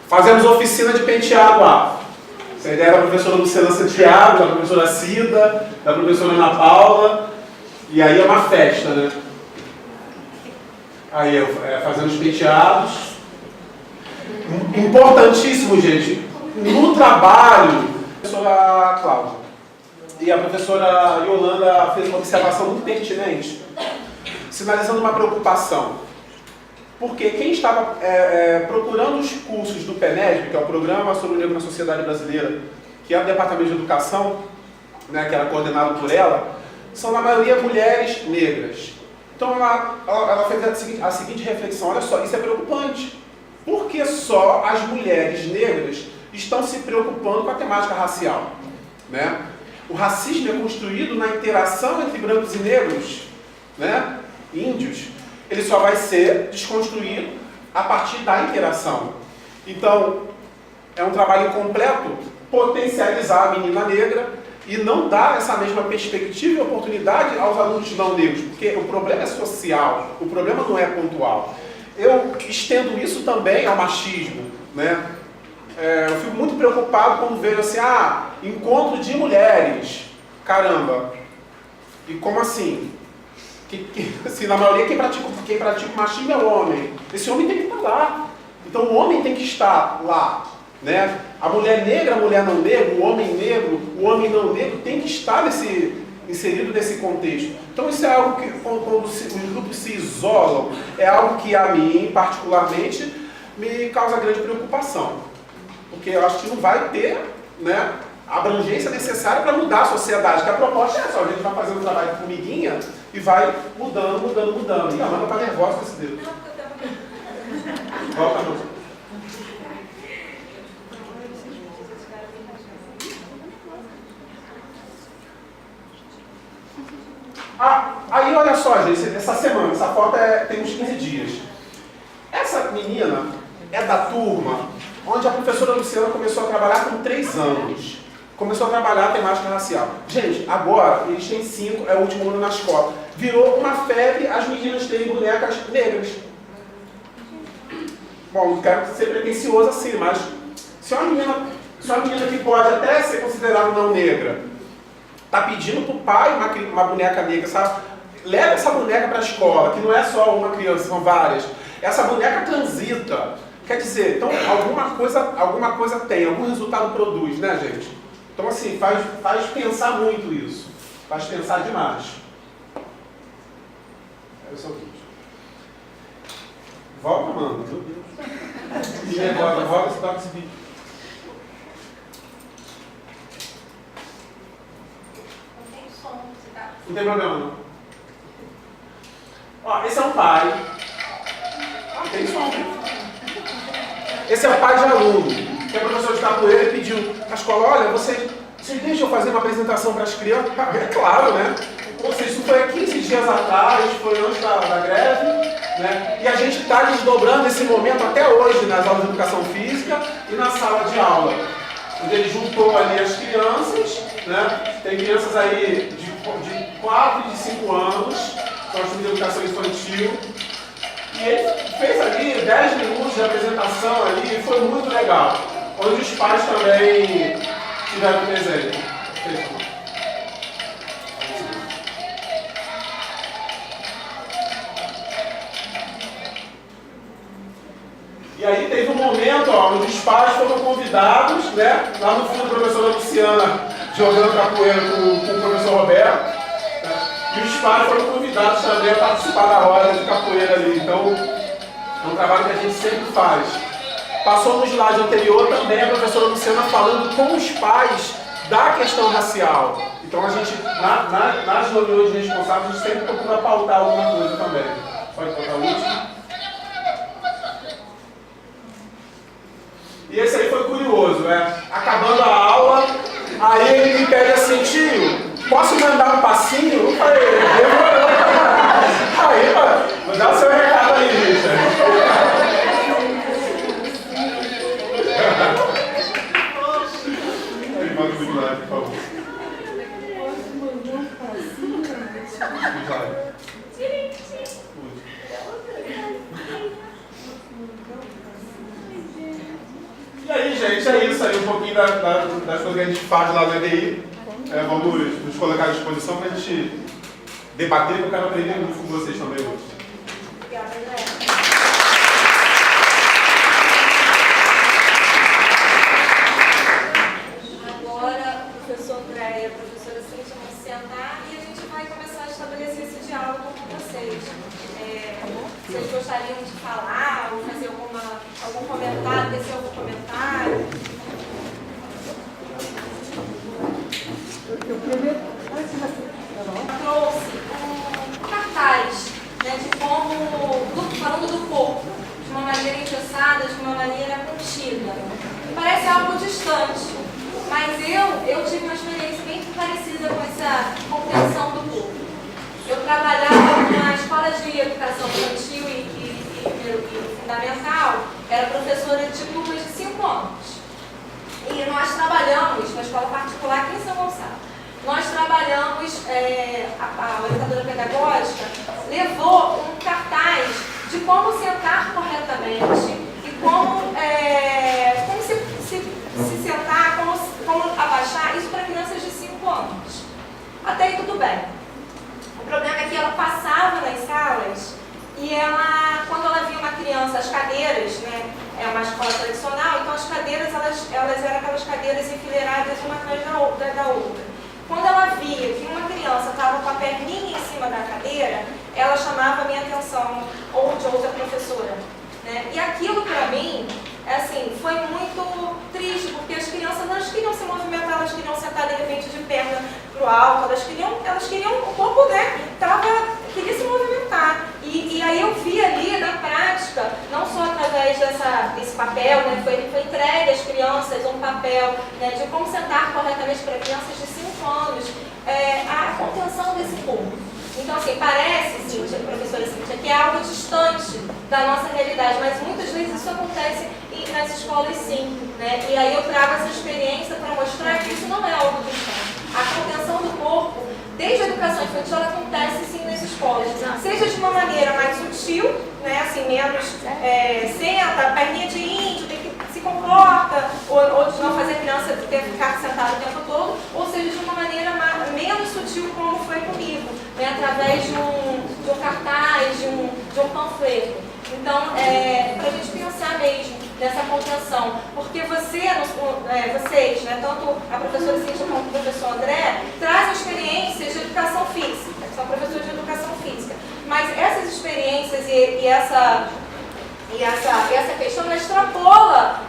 Speaker 7: Fazemos oficina de penteado afro. Essa ideia é da professora Luciana Santiago, da professora Cida, da professora Ana Paula. E aí é uma festa, né? Aí fazendo os penteados. Importantíssimo, gente. No trabalho, a professora Cláudia. e a professora Yolanda fez uma observação muito pertinente, sinalizando uma preocupação. Porque quem estava procurando os cursos do PENESB, que é o Programa sobre o Negro na Sociedade Brasileira, que é o Departamento de Educação, né, que era coordenado por ela, são na maioria mulheres negras. Então ela fez a seguinte reflexão: olha só, isso é preocupante. Por que só as mulheres negras estão se preocupando com a temática racial? Né? O racismo é construído na interação entre brancos e negros, né? Índios. Ele só vai ser desconstruído a partir da interação. Então, é um trabalho completo potencializar a menina negra e não dar essa mesma perspectiva e oportunidade aos alunos não negros, porque o problema é social, o problema não é pontual. Eu estendo isso também ao machismo, né? Eu fico muito preocupado quando vejo assim, encontro de mulheres, caramba, e como assim? Assim, na maioria quem pratica o machismo é o homem. Esse homem tem que estar lá. Então o homem tem que estar lá, né? A mulher negra, a mulher não negra, o homem negro, o homem não negro tem que estar inserido nesse contexto. Então isso é algo que, quando os grupos se isolam, é algo que a mim, particularmente, me causa grande preocupação. Porque eu acho que não vai ter, né, a abrangência necessária para mudar a sociedade. Que a proposta é essa: a gente vai fazendo um trabalho de formiguinha e vai mudando. E a Amanda está nervosa com esse dedo. Volta, Amanda. Aí olha só, gente, essa semana, essa foto tem uns 15 dias. Essa menina é da turma onde a professora Luciana começou a trabalhar com 3 anos. Começou a trabalhar a temática racial. Gente, agora eles têm 5, é o último ano na escola. Virou uma febre as meninas terem bonecas negras. Bom, não quero ser pretencioso assim, mas se uma menina que pode até ser considerada não negra está pedindo para o pai uma boneca negra, sabe? Leva essa boneca para a escola, que não é só uma criança, são várias. Essa boneca transita. Quer dizer, então alguma coisa tem, algum resultado produz, né, gente? Então, assim, faz pensar muito isso. Faz pensar demais. É o seu vídeo. Volta, mano. Meu Deus. E agora, volta esse vídeo. Não tem problema, não. Ó, esse é um pai. Tem som. Esse é o pai de aluno, que é professor de capoeira, e pediu à escola: olha, vocês deixam eu fazer uma apresentação para as crianças? É claro, né? Ou seja, isso foi há 15 dias atrás, foi antes da greve, né? E a gente está desdobrando esse momento até hoje nas aulas de educação física e na sala de aula. Onde ele juntou ali as crianças, né? Tem crianças aí de 4 e de 5 anos, nós de educação infantil. E ele fez ali 10 minutos de apresentação ali, e foi muito legal. Onde os pais também tiveram presente. E aí teve um momento, onde os pais foram convidados, né? Lá no fundo, a professora Luciana jogando capoeira com o professor Roberto. Né? E os pais foram convidados também a participar da roda de capoeira ali. Então, é um trabalho que a gente sempre faz. Passou no slide anterior também a professora Luciana falando com os pais da questão racial. Então, a gente, nas reuniões de responsáveis, a gente sempre procura pautar alguma coisa também. Pode pautar o último. E esse aí foi curioso, né? Acabando a aula, aí ele me pede assim: tio, posso mandar um passinho? Eu falei: demorou. Aí, vou dar o seu recado aí, Richard. Aí, manda o vídeo lá, por favor.
Speaker 2: Posso mandar um passinho?
Speaker 7: E aí, gente, é isso aí, um pouquinho das coisas que a gente faz lá no EDI. Vamos nos colocar à disposição para a gente debater, porque eu quero aprender muito com vocês também hoje.
Speaker 8: Obrigada, André. Agora, o professor André e a professora Parece algo distante, mas eu tive uma experiência bem parecida com essa compreensão do corpo. Eu trabalhava numa escola de educação infantil e fundamental, era professora de turmas de 5 anos. E nós trabalhamos na escola particular aqui em São Gonçalo. Nós trabalhamos, a orientadora pedagógica levou um cartaz de como sentar corretamente e como se sentar, como abaixar, isso para crianças de 5 anos. Até aí tudo bem. O problema é que ela passava nas salas e ela, quando ela via uma criança, as cadeiras, né, é uma escola tradicional, então as cadeiras elas eram aquelas cadeiras enfileiradas uma atrás da outra. Quando ela via que uma criança estava com a perninha em cima da cadeira, ela chamava a minha atenção, ou de outra professora. Né? E aquilo para mim, assim, foi muito triste, porque as crianças não queriam se movimentar, elas queriam sentar de repente de perna para o alto, elas queriam, o corpo, né, queria se movimentar. E aí eu vi ali na prática, não só através desse papel, né, foi entregue às crianças um papel, né, de como sentar corretamente para crianças de 5 anos, a contenção desse corpo. Então, assim, parece, Cíntia, professora Cíntia, que é algo distante da nossa realidade, mas muitas vezes isso acontece nas escolas sim, né? E aí eu trago essa experiência para mostrar que isso não é algo distante. A contenção do corpo, desde a educação infantil, ela acontece sim nas escolas, seja de uma maneira mais sutil, né? Assim, menos senta, perninha de índio, tem que se comporta, ou de não fazer a criança ter que ficar sentada o tempo todo, ou seja, de uma maneira menos sutil, como foi comigo, né? Através de um cartaz, de um panfleto. Então, para a gente pensar mesmo nessa contenção, porque vocês, né, tanto a professora Cíntia como o professor André, trazem experiências de educação física, são professores de educação física, mas essas experiências e essa questão ela extrapola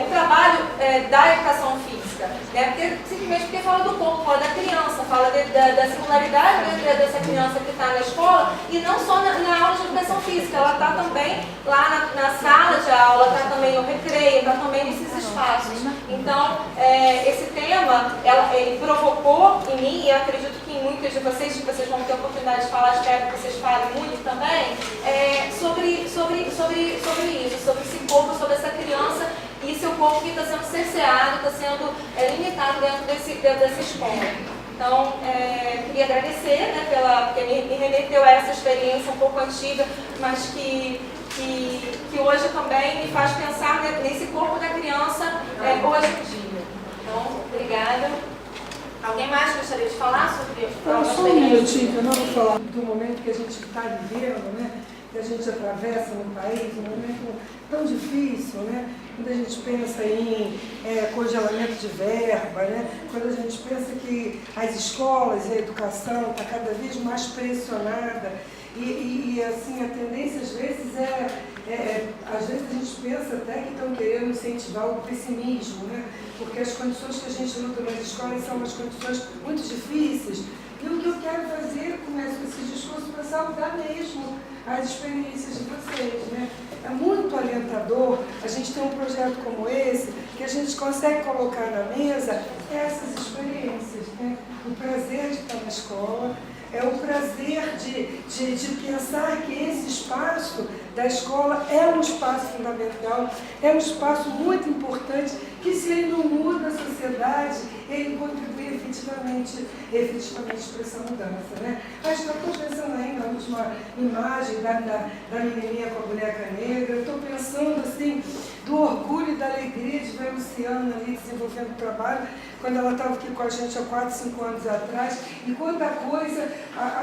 Speaker 8: o trabalho da educação física, né? Simplesmente porque fala do corpo, fala da criança, fala da singularidade dessa criança que está na escola, e não só na aula de educação física, ela está também lá na sala de aula, está também no recreio, está também nesses espaços. Então, esse tema, ele provocou em mim, e eu acredito que em muitos de vocês vão ter a oportunidade de falar, espero que vocês falem muito também, sobre isso, sobre esse corpo, sobre essa criança e seu corpo que está sendo cerceado, está sendo limitado dentro dessa escola. Então, queria agradecer, né, porque me remeteu a essa experiência um pouco antiga, mas que hoje também me faz pensar nesse corpo da criança hoje em dia. Então, obrigada. Alguém mais gostaria de falar sobre isso?
Speaker 2: Só um minutinho, que eu não vou falar do momento que a gente está vivendo, né? Que a gente atravessa no país, um momento tão difícil, né? Quando a gente pensa em congelamento de verba, né? Quando a gente pensa que as escolas e a educação está cada vez mais pressionada e assim, a tendência às vezes às vezes a gente pensa até que estão querendo incentivar o pessimismo, né? Porque as condições que a gente luta nas escolas são umas condições muito difíceis. E o que eu quero fazer, começo com esse discurso, para saudar mesmo as experiências de vocês, né? É muito alentador a gente ter um projeto como esse, que a gente consegue colocar na mesa essas experiências, né? O prazer de estar na escola, o prazer de pensar que esse espaço da escola é um espaço fundamental, é um espaço muito importante, que se ele não muda a sociedade, ele contribui efetivamente para essa mudança, né? Mas estou pensando aí na última imagem da menininha com a boneca negra, estou pensando assim, do orgulho e da alegria de ver a Luciana ali desenvolvendo o trabalho, quando ela estava aqui com a gente há 4, 5 anos atrás, e quanta coisa,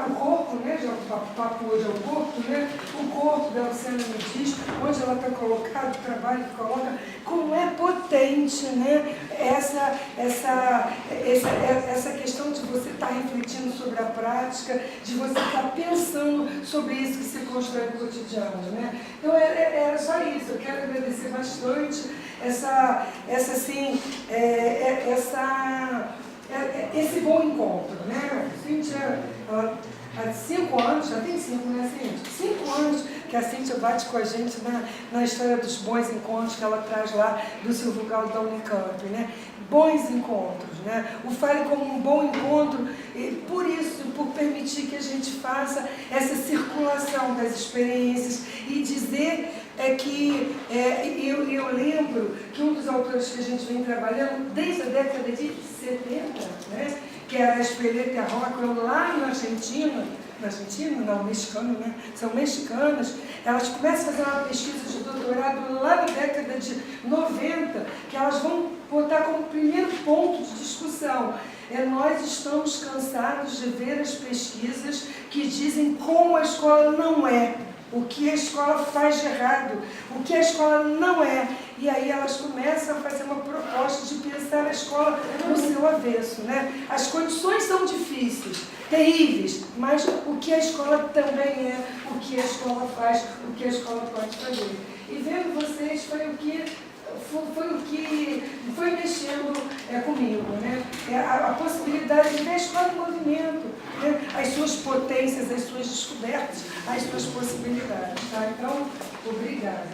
Speaker 2: o corpo, né, já o papo hoje é o corpo, né? O corpo da Luciana me diz, onde ela está colocada, o trabalho que coloca, como é potente, né? Essa questão de você estar refletindo sobre a prática, de você estar pensando sobre isso que se constrói no cotidiano, né? Então era só isso, eu quero agradecer bastante esse bom encontro, né? A Cíntia, Há 5 anos, já tem 5, né, Cíntia? 5 anos que a Cíntia bate com a gente na história dos bons encontros que ela traz lá do Silvio Galo da Unicamp, né? Bons encontros, né? O Fale como um bom encontro, e por isso, por permitir que a gente faça essa circulação das experiências e dizer que eu lembro que um dos autores que a gente vem trabalhando desde a década de 70, né? Que era a Espeleta Rockwell lá na Argentina, não, mexicano, né? São mexicanas, elas começam a fazer uma pesquisa de doutorado lá na década de 90, que elas vão botar como primeiro ponto de discussão. Nós estamos cansados de ver as pesquisas que dizem como a escola não é, o que a escola faz de errado, o que a escola não é. E aí elas começam a fazer uma proposta de pensar a escola no seu avesso, né? As condições são difíceis, terríveis, mas o que a escola também é, o que a escola faz, o que a escola pode fazer. E vendo vocês foi o que foi mexendo comigo, né? A possibilidade de ver a escola em movimento, né? As suas potências, as suas descobertas, as suas possibilidades. Tá? Então, obrigada.